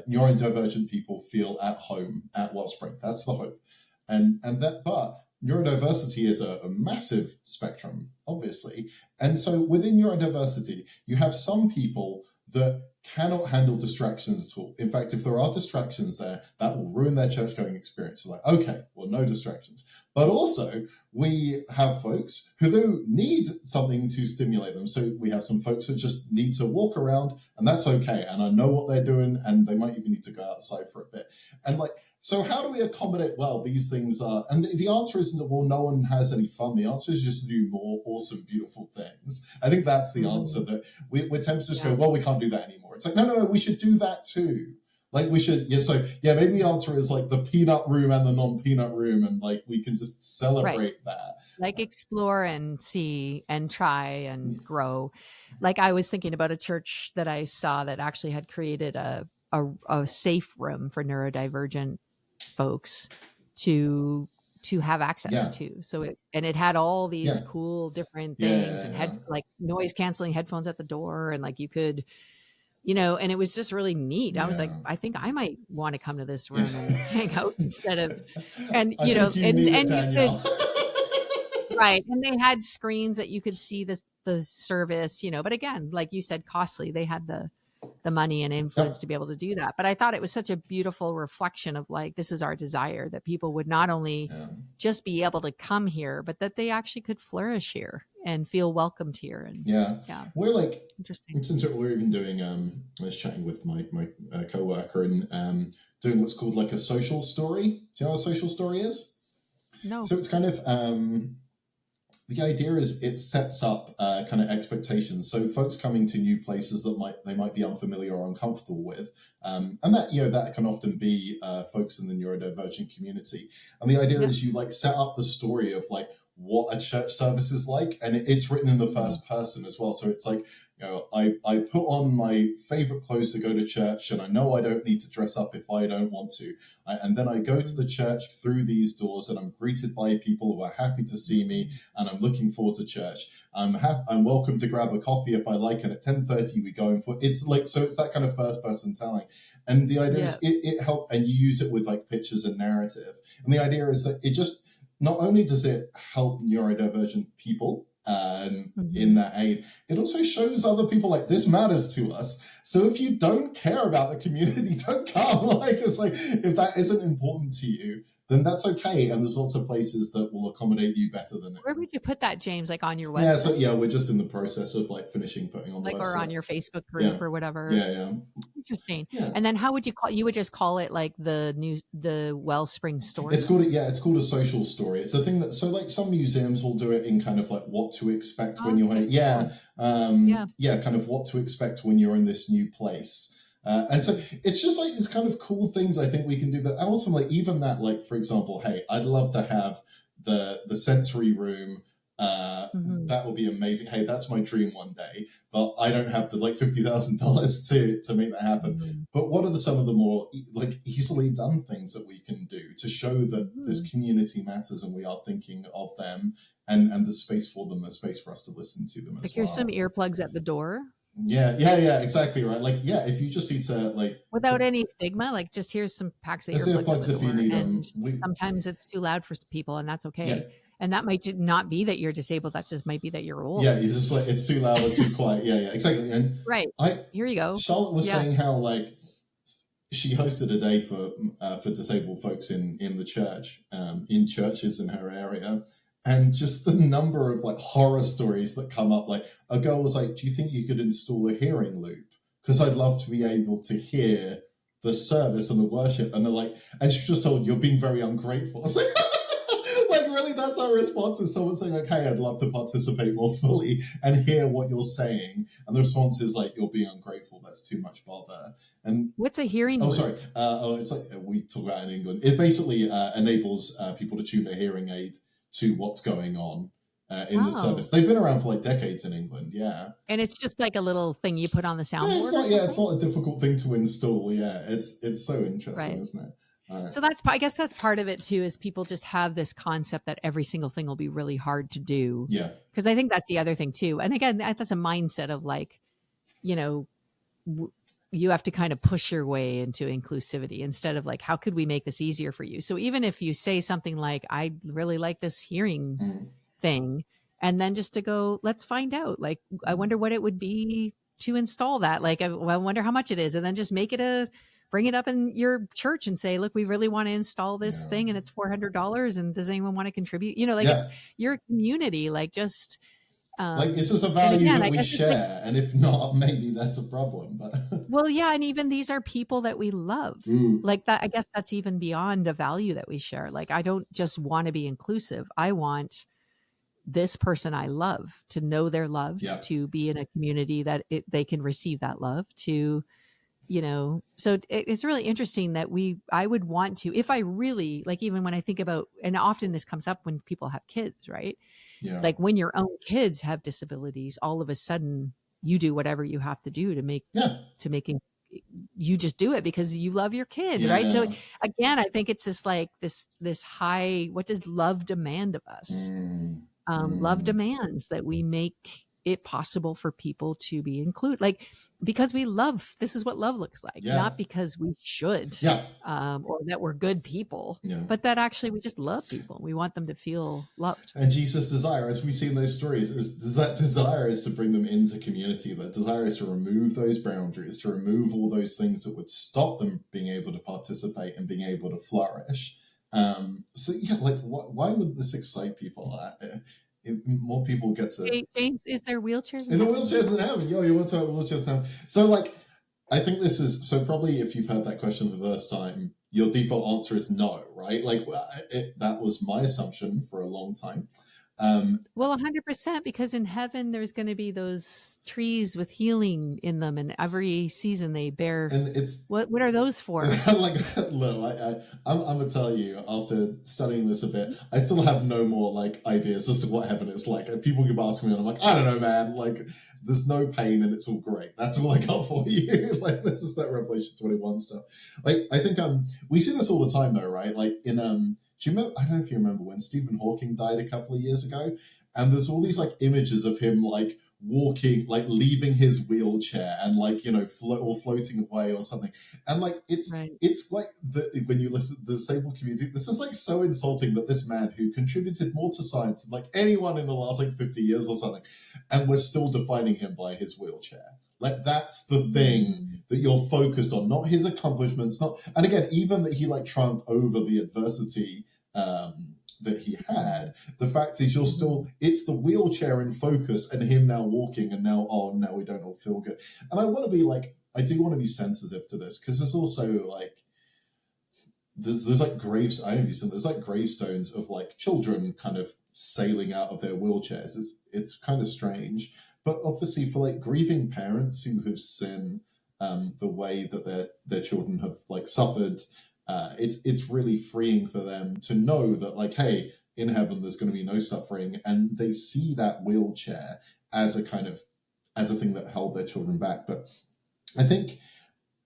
neurodivergent people feel at home at Wellspring. That's the hope. But neurodiversity is a massive spectrum, obviously. And so within neurodiversity, you have some people that cannot handle distractions at all. In fact, if there are distractions there, that will ruin their church going experience. So like, okay, well, no distractions. But also, we have folks who do need something to stimulate them. So we have some folks that just need to walk around, and that's okay. And I know what they're doing, and they might even need to go outside for a bit. And like, so how do we accommodate, well, these things are, and the answer isn't that, well, no one has any fun. The answer is just to do more awesome, beautiful things. I think that's the answer, that we're tempted to just go, well, we can't do that anymore. It's like, no, we should do that too. Like we should, yeah. So yeah, maybe the answer is like the peanut room and the non-peanut room, and like we can just right. celebrate that. Like explore and see and try and grow. Like I was thinking about a church that I saw that actually had created a safe room for neurodivergent folks to have access Yeah, to. So it had all these yeah, cool different things, and yeah, had like noise canceling headphones at the door, and like you could, you know, and it was just really neat. I was like, yeah, I think I might want to come to this yeah. room and hang out instead of, and I you know, think you need it, and you could, Danielle. right, and they had screens that you could see the service, you know, but again, like you said, costly. They had the money and influence Yep. to be able to do that. But I thought it was such a beautiful reflection of like, this is our desire, that people would not only Yeah. just be able to come here, but that they actually could flourish here and feel welcomed here. And Yeah, yeah, we're like, interesting. since we're even doing, I was chatting with my co-worker, and doing what's called like a social story. Do you know what a social story is? No. So it's kind of, the idea is it sets up kind of expectations. So folks coming to new places that they might be unfamiliar or uncomfortable with, and that, you know, that can often be folks in the neurodivergent community. And the idea Yeah. is you like set up the story of like what a church service is like, and it's written in the first person as well. So it's like, you know, I put on my favorite clothes to go to church, and I know I don't need to dress up if I don't want to. And then I go to the church through these doors, and I'm greeted by people who are happy to see me, and I'm looking forward to church. I'm welcome to grab a coffee if I like, and at 10:30 we go in for, it's like, so it's that kind of first person telling. And the idea Yeah. is it helps, and you use it with like pictures and narrative. And the idea is that it just, not only does it help neurodivergent people in that aid, it also shows other people like this matters to us. So if you don't care about the community, don't come. Like, it's like, if that isn't important to you, then that's okay. And there's lots of places that will accommodate you better than it. Where would you put that, James? Like on your Yeah, so website? yeah, we're just in the process of like finishing putting on the Like, or on website. your Facebook Yeah, group or whatever? yeah. Interesting. Yeah. And then how would you would just call it like the Wellspring It's story? called it's called a social story. It's a thing that, so like some museums will do it in kind of like what to expect when you're, Okay, cool. Yeah. kind of what to expect when you're in this new place. And so it's just like, it's kind of cool things I think we can do that. And ultimately, even that, like, for example, hey, I'd love to have the sensory room. Mhm. That will be amazing. Hey, that's my dream one day, but I don't have the like $50,000 to make that happen. Mhm. But what are some of the more like easily done things that we can do to show that this Mhm. community matters and we are thinking of them, and the space for them, the space for us to listen to them Like as here's some well. earplugs at the door Yeah, exactly right. Like, yeah, if you just need to like without any stigma. Like just here's some packs of there's earplugs at earplugs the if you door. need And them. We sometimes it's too loud for people, and that's Yeah, okay. And that might not be that you're disabled. That just might be that you're yeah, old. you're just like, it's too loud or too quiet. Yeah, exactly. And Right. I Here you go. Charlotte was Yeah. saying how like she hosted a day for disabled folks in the church, in churches in her area, and just the number of like horror stories that come up. Like, a girl was like, "Do you think you could install a hearing loop? Because I'd love to be able to hear the service and the worship, and they're like, and she's just told, you're being very ungrateful. It's like really, that's our response, is someone saying like, hey, I'd love to participate more fully and hear what you're saying, and the response is like, you're being ungrateful, that's too much bother. And what's a hearing oh, loop? sorry. It's like we talk about in England. It basically enables people to tune their hearing aid to what's going on in the service. They've been around for like decades in England, yeah. And it's just like a little thing you put on the soundboard. It's not a difficult thing to install. Yeah, it's so interesting, isn't it? So I guess that's part of it too, is people just have this concept that every single thing will be really hard to do. Yeah. Because I think that's the other thing too. And again, that's a mindset of like, you know, you have to kind of push your way into inclusivity instead of like, how could we make this easier for you? So even if you say something like, I really like this hearing thing, and then just to go, let's find out, like, I wonder what it would be to install that. Like, I wonder how much it is. And then just bring it up in your church and say, look, we really want to install this thing and it's $400. And does anyone want to contribute? You know, like it's your community, like just, like, is this a value that we share? And if not, maybe that's a problem. But well, yeah. And even these are people that we love. Like that, I guess that's even beyond a value that we share. Like, I don't just want to be inclusive. I want this person I love to know they're loved, to be in a community that they can receive that love, to, you know, so it's really interesting that I would want to, if I really, like, even when I think about, and often this comes up when people have kids, right? Yeah. Like when your own kids have disabilities, all of a sudden you do whatever you have to do to make, you just do it because you love your kid, right? So again, I think it's just like this high, what does love demand of us? Love demands that we make it possible for people to be included, like, because we love, this is what love looks like, not because we should, or that we're good people, but that actually we just love people. We want them to feel loved. And Jesus' desire, as we see in those stories, is that desire is to bring them into community. That desire is to remove those boundaries, to remove all those things that would stop them being able to participate and being able to flourish. So yeah, like, why would this excite people? If more people get to... Hey, James, is there wheelchairs in the wheelchairs in heaven? Yo, you want to talk about wheelchairs now? So, like, I think this is... So probably if you've heard that question for the first time, your default answer is no, right? Like, that was my assumption for a long time. Well, 100%, because in heaven there's going to be those trees with healing in them, and every season they bear. And it's what are those for? Like, look, I'm gonna tell you, after studying this a bit, I still have no more like ideas as to what heaven is like. And people keep asking me, and I'm like, I don't know, man. Like, there's no pain, and it's all great. That's all I got for you. Like, this is that Revelation 21 stuff. Like, I think we see this all the time, though, right? Like in do you remember? I don't know if you remember when Stephen Hawking died a couple of years ago, and there's all these like images of him like walking, like leaving his wheelchair and like, you know, floating away or something. And like it's like when you listen to the disabled community, this is like so insulting that this man who contributed more to science than like anyone in the last like 50 years or something, and we're still defining him by his wheelchair. Like, that's the thing that you're focused on, not his accomplishments, and again, even that he like triumphed over the adversity that he had, the fact is you're still, it's the wheelchair in focus and him now walking, and now we don't all feel good. And I do want to be sensitive to this, because there's also like there's like graves, I don't know if you've seen, there's like gravestones of like children kind of sailing out of their wheelchairs. It's kind of strange, but obviously for like grieving parents who have seen the way that their children have like suffered, it's really freeing for them to know that, like, hey, in heaven there's going to be no suffering, and they see that wheelchair as a thing that held their children back. But I think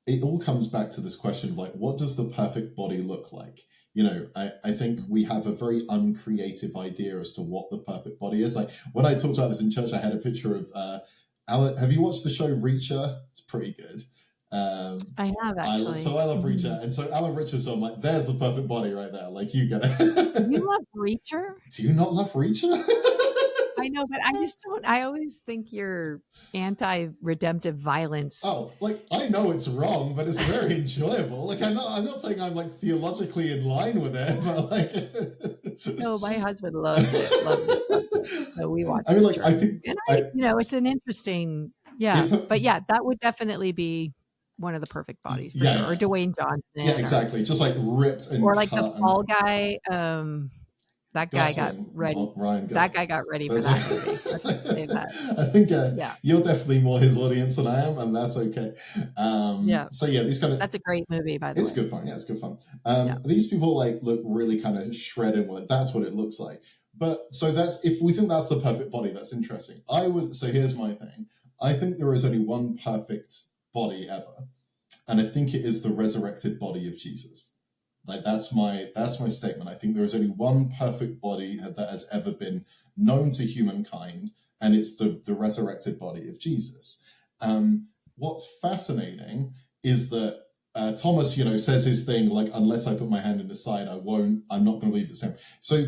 it all comes back to this question of like, what does the perfect body look like? You know, I think we have a very uncreative idea as to what the perfect body is. Like, when I talked about this in church, I had a picture of Alan. Have you watched the show Reacher? It's pretty good. I have, actually. I love Reacher, and so Alan Richards, I'm like, there's the perfect body right there. Like, you get it. You love Reacher? Do you not love Reacher? I know, but I just don't. I always think you're anti-redemptive violence. Oh, like, I know it's wrong, but it's very enjoyable. Like, I'm not saying I'm like theologically in line with it, but like. No, my husband loves it. So we watch. I mean, like, I think, and you know, it's an interesting, but yeah, that would definitely be one of the perfect bodies for Yeah, sure. Or yeah, Dwayne yeah, Johnson, exactly. Just like ripped and or like the cut and fall guy. That guy got Gosling, ready. Ryan That Gosling. guy got ready for That's that movie. Let's just say that. I think Yeah. you're definitely more his audience than I am, and that's okay. Yeah. So yeah, these kind of That's a great movie, by the it's way. good fun. Yeah, it's good fun. Yeah. These people like look really kind of shredded. Well, that's what it looks like. But so that's if we think that's the perfect body, that's interesting. I would. So here's my thing. I think there is only one perfect body ever, and I think it is the resurrected body of Jesus. Like that's my statement. I think there is only one perfect body that has ever been known to humankind, and it's the resurrected body of Jesus. What's fascinating is that Thomas, says his thing like, unless I put my hand in the side, I won't. I'm not going to believe it's him. So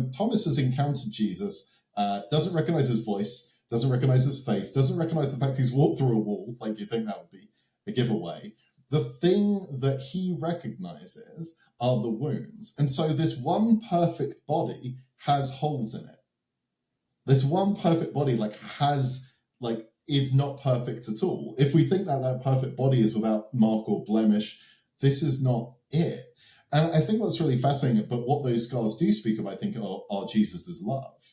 Thomas has encountered Jesus, doesn't recognize his voice, doesn't recognize his face, doesn't recognize the fact he's walked through a wall. Like you think that would be a giveaway. The thing that he recognizes are the wounds. And so this one perfect body has holes in it. This one perfect body is not perfect at all. If we think that that perfect body is without mark or blemish, this is not it. And I think what's really fascinating, but what those scars do speak of, I think, are Jesus's love.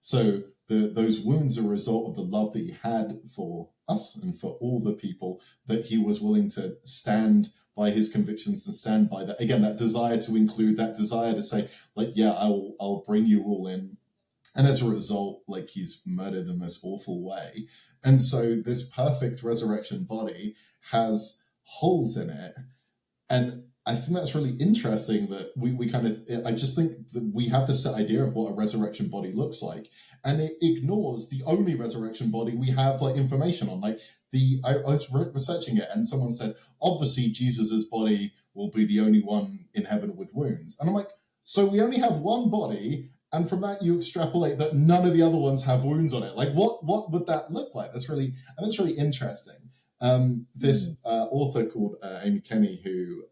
So those wounds are a result of the love that he had for us and for all the people, that he was willing to stand by his convictions and stand by that. Again, that desire to include, that desire to say, like, yeah, I'll bring you all in. And as a result, like, he's murdered in this awful way. And so this perfect resurrection body has holes in it. And I think that's really interesting that we kind of, I just think that we have this idea of what a resurrection body looks like. And it ignores the only resurrection body we have like information on. Like I was researching it and someone said, obviously Jesus's body will be the only one in heaven with wounds. And I'm like, so we only have one body, and from that you extrapolate that none of the other ones have wounds on it. Like what would that look like? That's really interesting. This author called Amy Kenny, who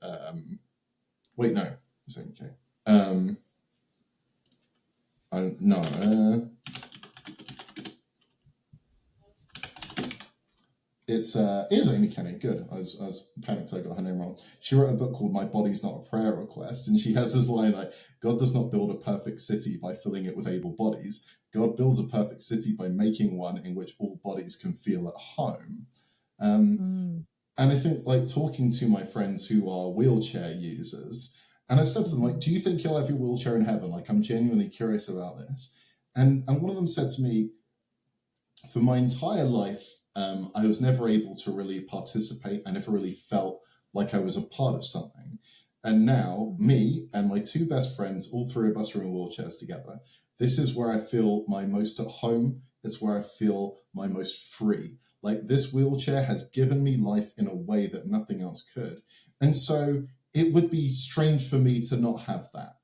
wait, no, it's Amy Kenny. No, it is Amy Kenny. Good. I was panicked I got her name wrong. She wrote a book called My Body's Not a Prayer Request, and she has this line like, God does not build a perfect city by filling it with able bodies. God builds a perfect city by making one in which all bodies can feel at home. And I think, like, talking to my friends who are wheelchair users, and I've said to them, like, do you think you'll have your wheelchair in heaven? Like, I'm genuinely curious about this. And one of them said to me, for my entire life, I was never able to really participate. I never really felt like I was a part of something. And now, me and my two best friends, all three of us are in wheelchairs together. This is where I feel my most at home. It's where I feel my most free. Like, this wheelchair has given me life in a way that nothing else could. And so it would be strange for me to not have that.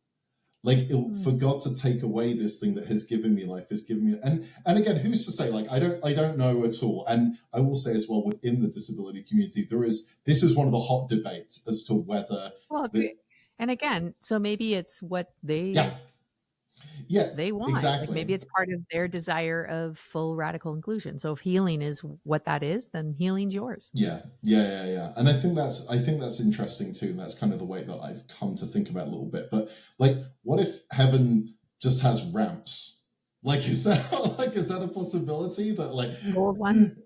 Like, for God to take away this thing that has given me life, has given me, and again, who's to say? Like, I don't know at all. And I will say as well, within the disability community, this is one of the hot debates as to whether. Well, and again, so maybe it's what they want. Exactly. Like maybe it's part of their desire of full radical inclusion. So if healing is what that is, then healing's yours. Yeah. And I think that's interesting too. And that's kind of the way that I've come to think about it a little bit. But like, what if heaven just has ramps? Like, is that a possibility that like gold ones?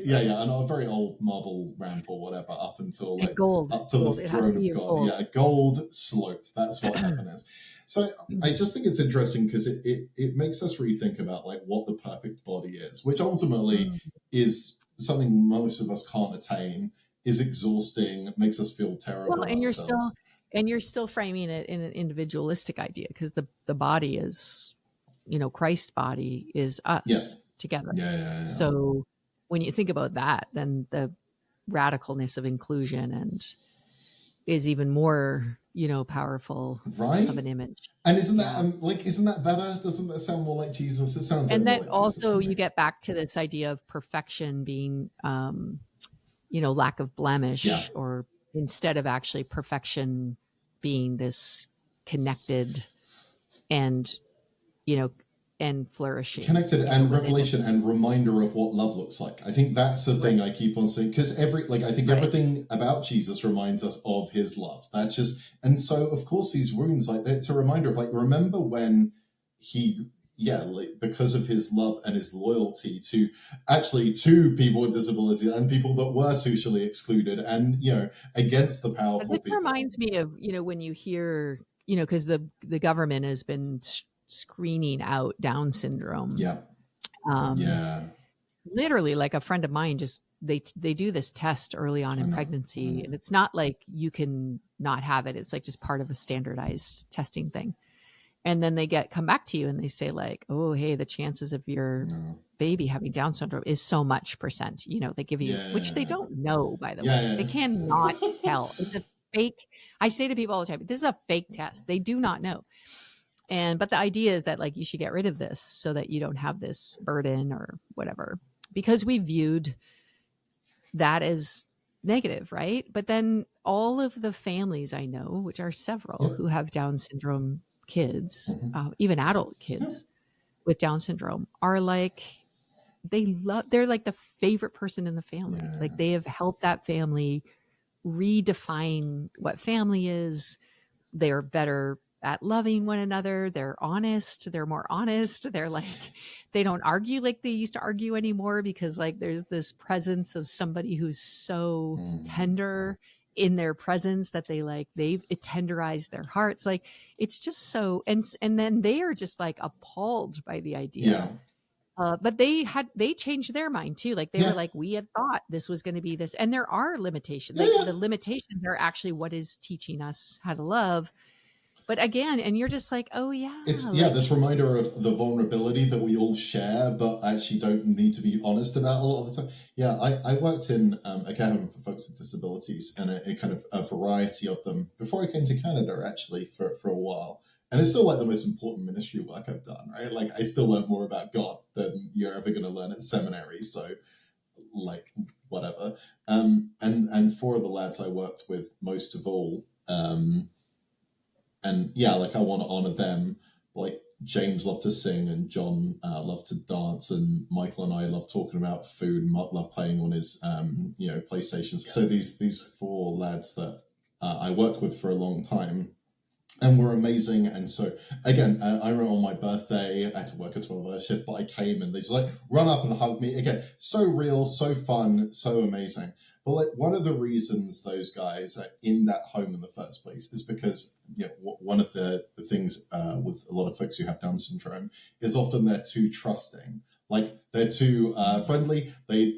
yeah, and a very old marble ramp or whatever up until like up to the throne of God. Gold. Yeah, a gold slope. That's what heaven is. So I just think it's interesting because it makes us rethink about like what the perfect body is, which ultimately is something most of us can't attain, is exhausting, makes us feel terrible. Well, and you're still framing it in an individualistic idea, because the body is, Christ's body is us together. Yeah. So when you think about that, then the radicalness of inclusion and is even more, powerful of an image. And isn't that better? Doesn't that sound more like Jesus? It sounds like more like Jesus. And also you get back to this idea of perfection being, lack of blemish, or instead of actually perfection being this connected and, and flourishing, connected you know, and within revelation and reminder of what love looks like. I think that's the right, thing I keep on saying, because I think right. everything about Jesus reminds us of his love. That's just, and so of course these wounds, like it's a reminder of like, remember when he, yeah, like because of his love and his loyalty to actually to people with disability and people that were socially excluded and, you know, against the powerful This people. reminds me of, you know, when you hear, you know, because the government has been screening out Down syndrome. Yeah. Um, Yeah. Literally, like a friend of mine just they do this test early on I in know. pregnancy, and it's not like you can not have it. It's like just part of a standardized testing thing. And then they come back to you and they say like, oh, hey, the chances of your No. baby having Down syndrome is so much percent. You know, they give you, which they Yeah. don't know, by the way. They Yeah. cannot tell. It's a fake. I say to people all the time, this is a fake test. They do not know. And but the idea is that like you should get rid of this so that you don't have this burden or whatever. Because we viewed that as negative, right? But then all of the families I know, which are several, Yep. who have Down syndrome kids, Mm-hmm. even adult Yep. kids with Down syndrome, are like they're like the favorite person in the family. Yeah. Like they have helped that family redefine what family is. They're better at loving one another. They're honest. They're more honest. They're like, they don't argue like they used to argue anymore because like there's this presence of somebody who's so Mm-hmm. tender in their presence that they've tenderized their hearts. Like it's just so, and then they are just like appalled by the idea. Yeah. But they changed their mind too. Like they were Yeah. like, we had thought this was going to be this, and there are limitations. Yeah. Like Yeah. the limitations are actually what is teaching us how to love. But again, and you're just like, oh yeah, It's like this reminder of the vulnerability that we all share, but actually don't need to be honest about a lot of the time. Yeah, I worked in a care home for folks with disabilities and a kind of a variety of them before I came to Canada, actually, for a while. And it's still like the most important ministry work I've done, right? Like I still learn more about God than you're ever going to learn at seminary. So like whatever. And four of the lads I worked with most of all, and yeah, like I want to honor them. Like James loved to sing, and John loved to dance, and Michael and I love talking about food. And Mark loved playing on his, PlayStation. So these four lads that I worked with for a long time, and were amazing. And so again, I remember on my birthday, I had to work a 12-hour shift, but I came and they just like run up and hug me again. So real, so fun, so amazing. But like one of the reasons those guys are in that home in the first place is because one of the things with a lot of folks who have Down syndrome is often they're too trusting. Like they're too friendly. They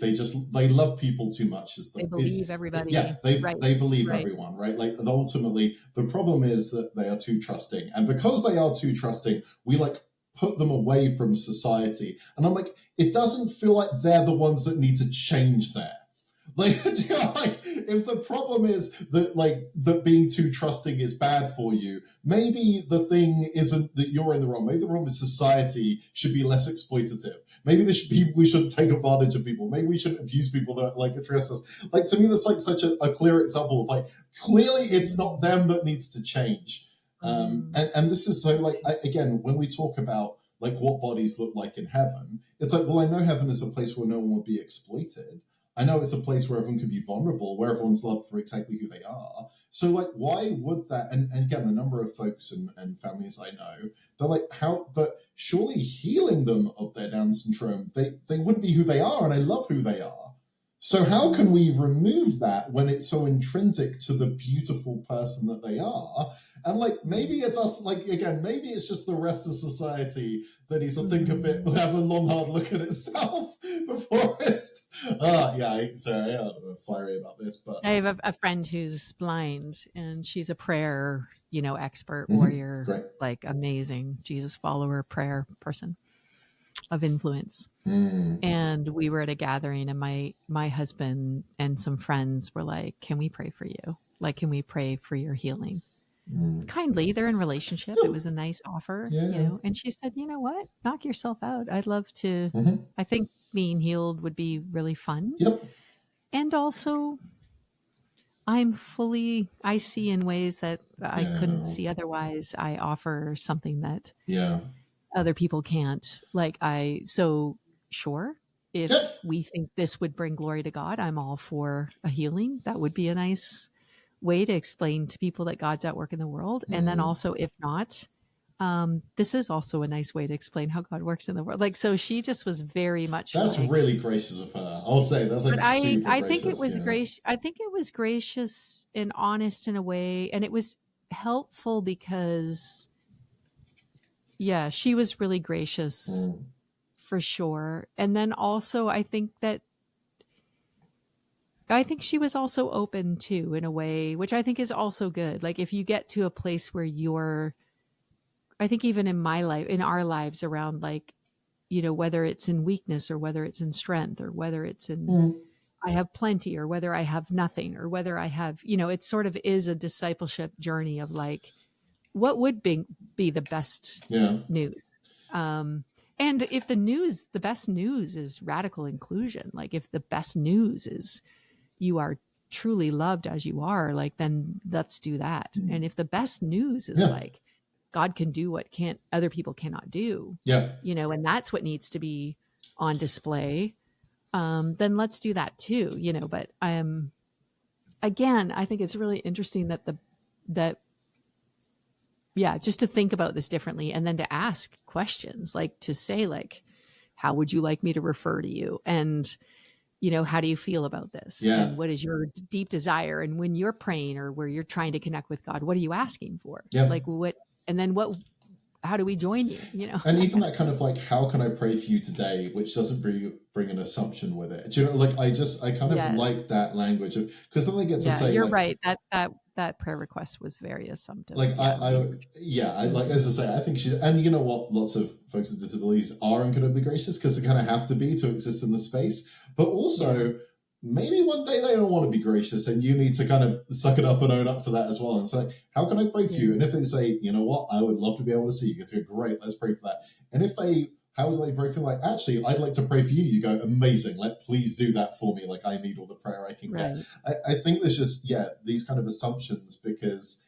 love people too much. they believe Yeah, everybody. Right, they believe right. everyone, right? Like ultimately, the problem is that they are too trusting, and because they are too trusting, we like put them away from society. And I'm like, it doesn't feel like they're the ones that need to change there. Like, like if the problem is that that being too trusting is bad for you, maybe the thing isn't that you're in the wrong. Maybe the problem is society should be less exploitative. Maybe we shouldn't take advantage of people. Maybe we shouldn't abuse people that like address us. Like to me, that's like such a clear example of like clearly it's not them that needs to change. And this is so like again when we talk about like what bodies look like in heaven, it's like well I know heaven is a place where no one will be exploited. I know it's a place where everyone can be vulnerable, where everyone's loved for exactly who they are. So, like, why would that? And again, the number of folks and families I know, they're like, how? But surely healing them of their Down syndrome, they wouldn't be who they are, and I love who they are. So, how can we remove that when it's so intrinsic to the beautiful person that they are? And like, maybe it's us. Like, again, maybe it's just the rest of society that needs to think a bit, have a long, hard look at itself before it's. Sorry, I'm fiery about this, but I have a friend who's blind, and she's a prayer, expert, warrior, great. like amazing Jesus follower, prayer person of influence. Mm. And we were at a gathering, and my husband and some friends were like, "Can we pray for you? Like, can we pray for your healing?" Kindly, they're in relationship. It was a nice offer, Yeah. And she said, "You know what? Knock yourself out. I'd love to. Mm-hmm. I think being healed would be really fun, Yep. and also." I see in ways that I couldn't Yeah. see otherwise. I offer something that Yeah. other people can't. Like so sure, Yeah. if we think this would bring glory to God, I'm all for a healing. That would be a nice way to explain to people that God's at work in the world. And then Mm. also, if not, this is also a nice way to explain how God works in the world. Like, so she just was very much That's like, really gracious of her. I'll say that's like but super I think it gracious. was Yeah. I think it was gracious and honest in a way. And it was helpful because, yeah, she was really gracious Mm. for sure. And then also, I think she was also open too, in a way, which I think is also good. Like, if you get to a place where I think even in my life, in our lives around, like, whether it's in weakness or whether it's in strength or whether it's in, Mm. I have plenty or whether I have nothing or whether I have, it sort of is a discipleship journey of like, what would be the best Yeah. news? Um, and if the best news is radical inclusion, like if the best news is you are truly loved as you are, like, then let's do that. Mm. And if the best news is Yeah. like God can do what can't other people cannot do, Yeah. and that's what needs to be on display, then let's do that too, but again, I think it's really interesting that yeah, just to think about this differently and then to ask questions, like to say, like, how would you like me to refer to you? And how do you feel about this? Yeah. And what is your deep desire? And when you're praying or where you're trying to connect with God, what are you asking for? Yeah. Like, and then how do we join you? And even that kind of like, how can I pray for you today, which doesn't bring an assumption with it. Do you know, like I kind of Yes. like that language because then they get to Yeah, say you're like, right. That prayer request was very assumptive. like Yeah. I like, as I say, I think she, and you know what, lots of folks with disabilities are incredibly gracious because they kind of have to be to exist in the space, but also maybe one day they don't want to be gracious and you need to kind of suck it up and own up to that as well and say, how can I pray for Yeah. you? And if they say, you know what, I would love to be able to see you, it's great, let's pray for that. And if they, how would they pray for you? Like, actually, I'd like to pray for you. You go, amazing. Please do that for me. Like, I need all the prayer I can get. Right. I think there's just, these kind of assumptions because,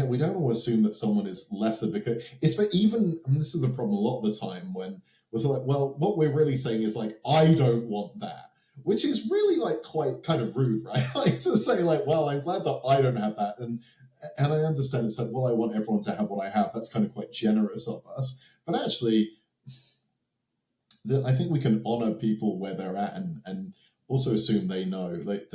we don't always assume that someone is lesser because it's even, and this is a problem a lot of the time when we're sort of like, well, what we're really saying is like, I don't want that, which is really like quite kind of rude, right? Like to say like, well, I'm glad that I don't have that. And I understand it's like, well, I want everyone to have what I have. That's kind of quite generous of us. But actually, I think we can honor people where they're at and also assume they know, like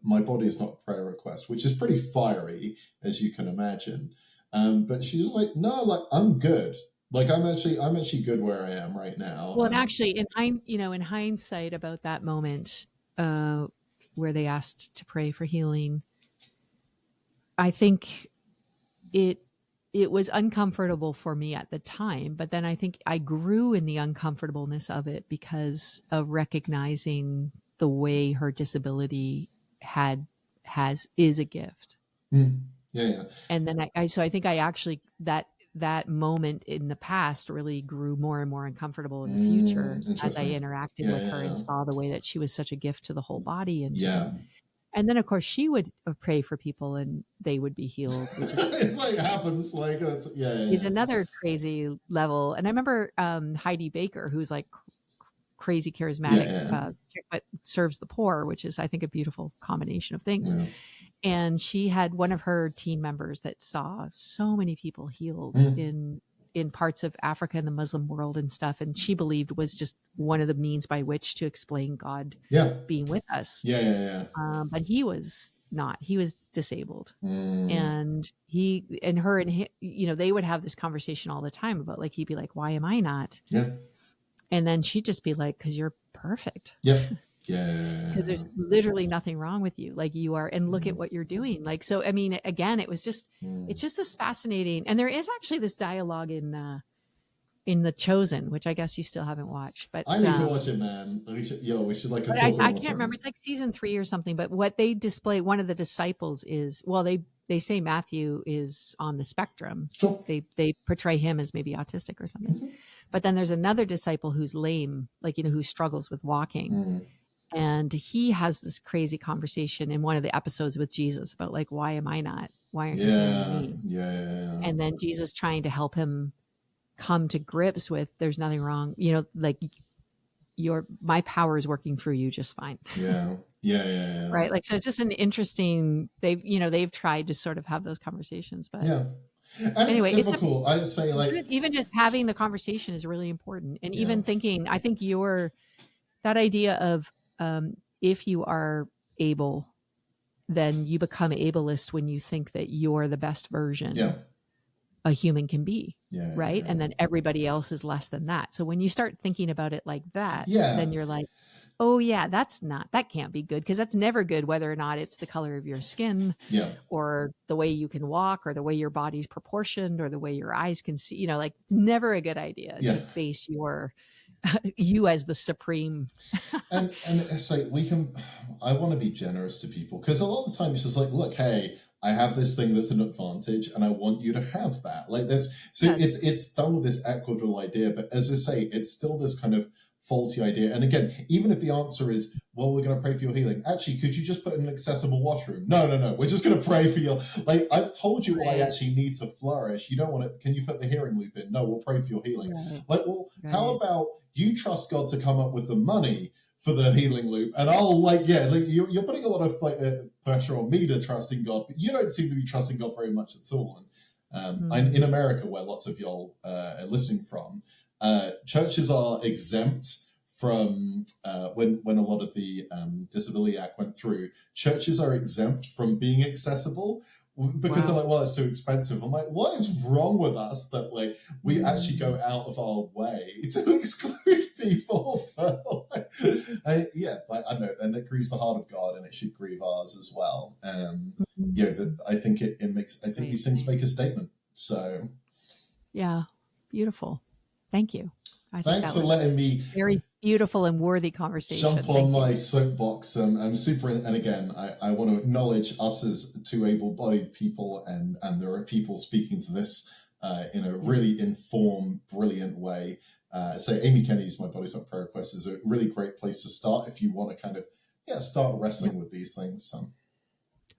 my body is not a prayer request, which is pretty fiery, as you can imagine. But she's just like, no, like I'm good. Like I'm actually good where I am right now. Well, and actually, in hindsight about that moment, where they asked to pray for healing, I think it it was uncomfortable for me at the time, but then I think I grew in the uncomfortableness of it because of recognizing the way her disability is a gift. Mm. Yeah. And then so I think I actually, that moment in the past really grew more and more uncomfortable in the future as I Interesting. interacted with her and saw the way that she was such a gift to the whole body. And then of course she would pray for people and they would be healed, which is it's like happens like that's is another crazy level. And I remember Heidi Baker, who's like crazy charismatic, but serves the poor, which is, I think, a beautiful combination of things. Yeah. And she had one of her team members that saw so many people healed in parts of Africa and the Muslim world and stuff. And she believed was just one of the means by which to explain God being with us. But he was not. He was disabled. And her and he, they would have this conversation all the time about, like, he'd be like, why am I not? And then she'd just be like, because you're perfect. Because there's literally nothing wrong with you. Like, you are, and look at what you're doing. Like, so, I mean, again, it's just this fascinating. And there is actually this dialogue in The Chosen, which I guess you still haven't watched. But I need to watch it, man. We should like but talk I can't remember. It's like season 3 or something. But what they display, one of the disciples is, well, they say Matthew is on the spectrum. Sure. They portray him as maybe autistic or something. But then there's another disciple who's lame, like, who struggles with walking. And he has this crazy conversation in one of the episodes with Jesus about, like, why am I not? Why aren't you healing me? And then Jesus trying to help him come to grips with there's nothing wrong, like my power is working through you just fine. Yeah. Right. Like, so it's just an interesting, they've tried to sort of have those conversations, but Yeah. And it's anyway, difficult. I'd say, like, even just having the conversation is really important. And yeah, even thinking, I think that idea of, if you are able, then you become ableist when you think that you're the best version yeah, a human can be. yeah, Right. And then everybody else is less than that. So when you start thinking about it like that, yeah, then you're like, oh yeah, that can't be good, because that's never good, whether or not it's the color of your skin yeah. or the way you can walk or the way your body's proportioned or the way your eyes can see, like, it's never a good idea Yeah. to base you as the supreme. And it's like, I want to be generous to people, because a lot of the time it's just like, look, hey, I have this thing that's an advantage and I want you to have that. Like, Yes. it's done with this equitable idea, but as I say, it's still this kind of faulty idea. And again, even if the answer is, well, we're going to pray for your healing, actually, could you just put in an accessible washroom? No, we're just going to pray for your, like, I've told you what I Right. actually need to flourish. You don't want it. Can you put the hearing loop in? No, we'll pray for your healing. Right. Like, well, how Right. about you trust God to come up with the money for the healing loop, and I'll, like, yeah, like, you're putting a lot of, like, pressure on me to trust in God, but you don't seem to be trusting God very much at all. And in America, where lots of y'all are listening from, churches are exempt from, when a lot of the Disability Act went through, churches are exempt from being accessible, because they're like, well, it's too expensive. I'm like, what is wrong with us that, like, we actually go out of our way to exclude people? Yeah, I know, and it grieves the heart of God, and it should grieve ours as well. Yeah, I think it makes. I think these things make a statement. So, yeah, beautiful. Thank you. I think thanks that for was letting a me very beautiful and worthy conversation. jump on my soapbox. I'm super, and again, I want to acknowledge us as two able-bodied people, and there are people speaking to this in a really informed, brilliant way. So Amy Kenny's My Body's Not Prayer Request is a really great place to start if you want to kind of start wrestling with these things. So.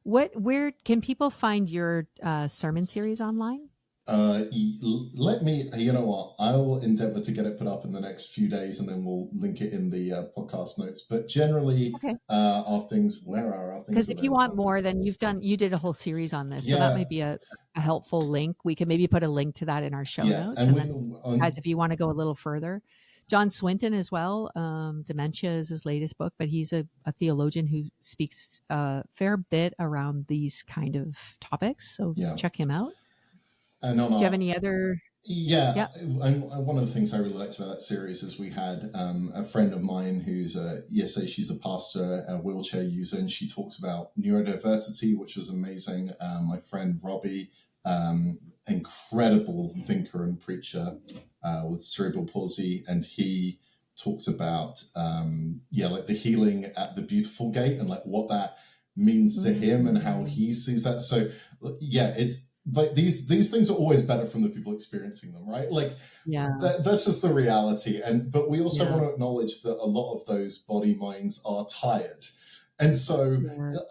Where can people find your sermon series online? Let me, you know what, I will endeavor to get it put up in the next few days, and then we'll link it in the podcast notes. But generally, Okay. where are our things? Because if you want more, then you did a whole series on this. So that might be a helpful link. We can maybe put a link to that in our show notes. And then, guys, if you want to go a little further, John Swinton as well. Dementia is his latest book, but he's a theologian who speaks a fair bit around these kind of topics. So check him out. And do you have any other? Yeah. And one of the things I really liked about that series is we had a friend of mine who's she's a pastor, a wheelchair user, and she talks about neurodiversity, which was amazing. My friend Robbie, incredible thinker and preacher with cerebral palsy, and he talks about like the healing at the Beautiful Gate, and like what that means to him and how he sees that. So it's like these things are always better from the people experiencing them, right? Like, that's just the reality. But we also want to acknowledge that a lot of those body minds are tired. And so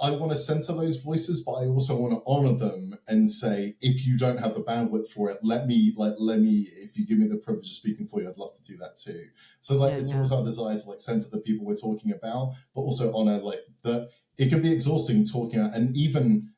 I want to center those voices, but I also want to honor them and say, if you don't have the bandwidth for it, let me, if you give me the privilege of speaking for you, I'd love to do that too. So it's always our desire to center the people we're talking about, but also honor that it can be exhausting talking about. And even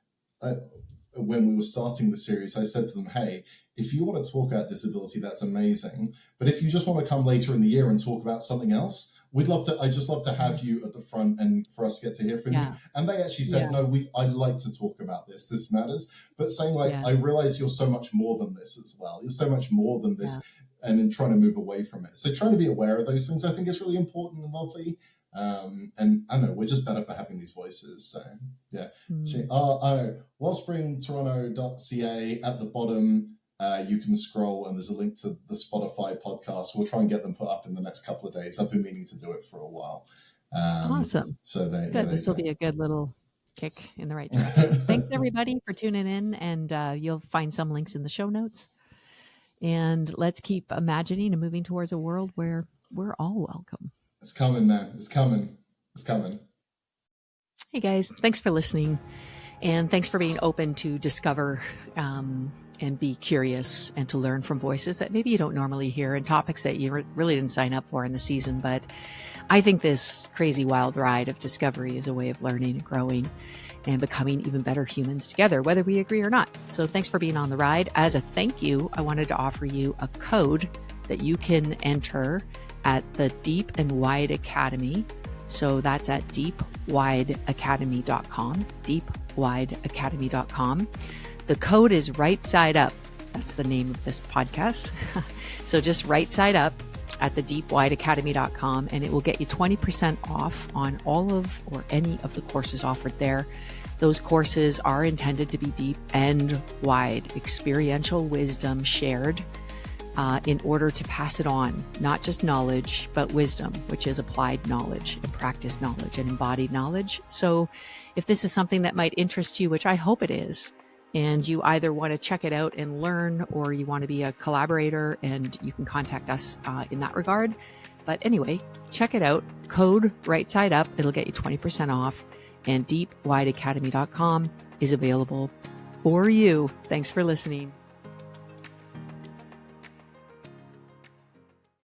when we were starting the series, I said to them, hey, if you want to talk about disability, that's amazing. But if you just want to come later in the year and talk about something else, I just love to have you at the front and for us to get to hear from you. And they actually said, no, I'd like to talk about this. This matters. But saying I realize you're so much more than this as well. You're so much more than this. And then trying to move away from it. So trying to be aware of those things, I think, is really important and lovely. And I know we're just better for having these voices. So wellspringtoronto.ca at the bottom. You can scroll and there's a link to the Spotify podcast. We'll try and get them put up in the next couple of days. I've been meaning to do it for a while. Awesome. So this will be a good little kick in the right direction. Thanks everybody for tuning in, and you'll find some links in the show notes. And let's keep imagining and moving towards a world where we're all welcome. It's coming, man. It's coming. It's coming. Hey guys, thanks for listening. And thanks for being open to discover and be curious and to learn from voices that maybe you don't normally hear and topics that you really didn't sign up for in the season. But I think this crazy wild ride of discovery is a way of learning and growing and becoming even better humans together, whether we agree or not. So thanks for being on the ride. As a thank you, I wanted to offer you a code that you can enter at the Deep and Wide Academy. So that's at deepwideacademy.com, deepwideacademy.com. The code is right side up. That's the name of this podcast. So just right side up at the deepwideacademy.com, and it will get you 20% off on all of or any of the courses offered there. Those courses are intended to be deep and wide, experiential wisdom shared in order to pass it on, not just knowledge, but wisdom, which is applied knowledge and practiced knowledge and embodied knowledge. So if this is something that might interest you, which I hope it is, and you either want to check it out and learn, or you want to be a collaborator, and you can contact us in that regard. But anyway, check it out. Code right side up. It'll get you 20% off. And deepwideacademy.com is available for you. Thanks for listening.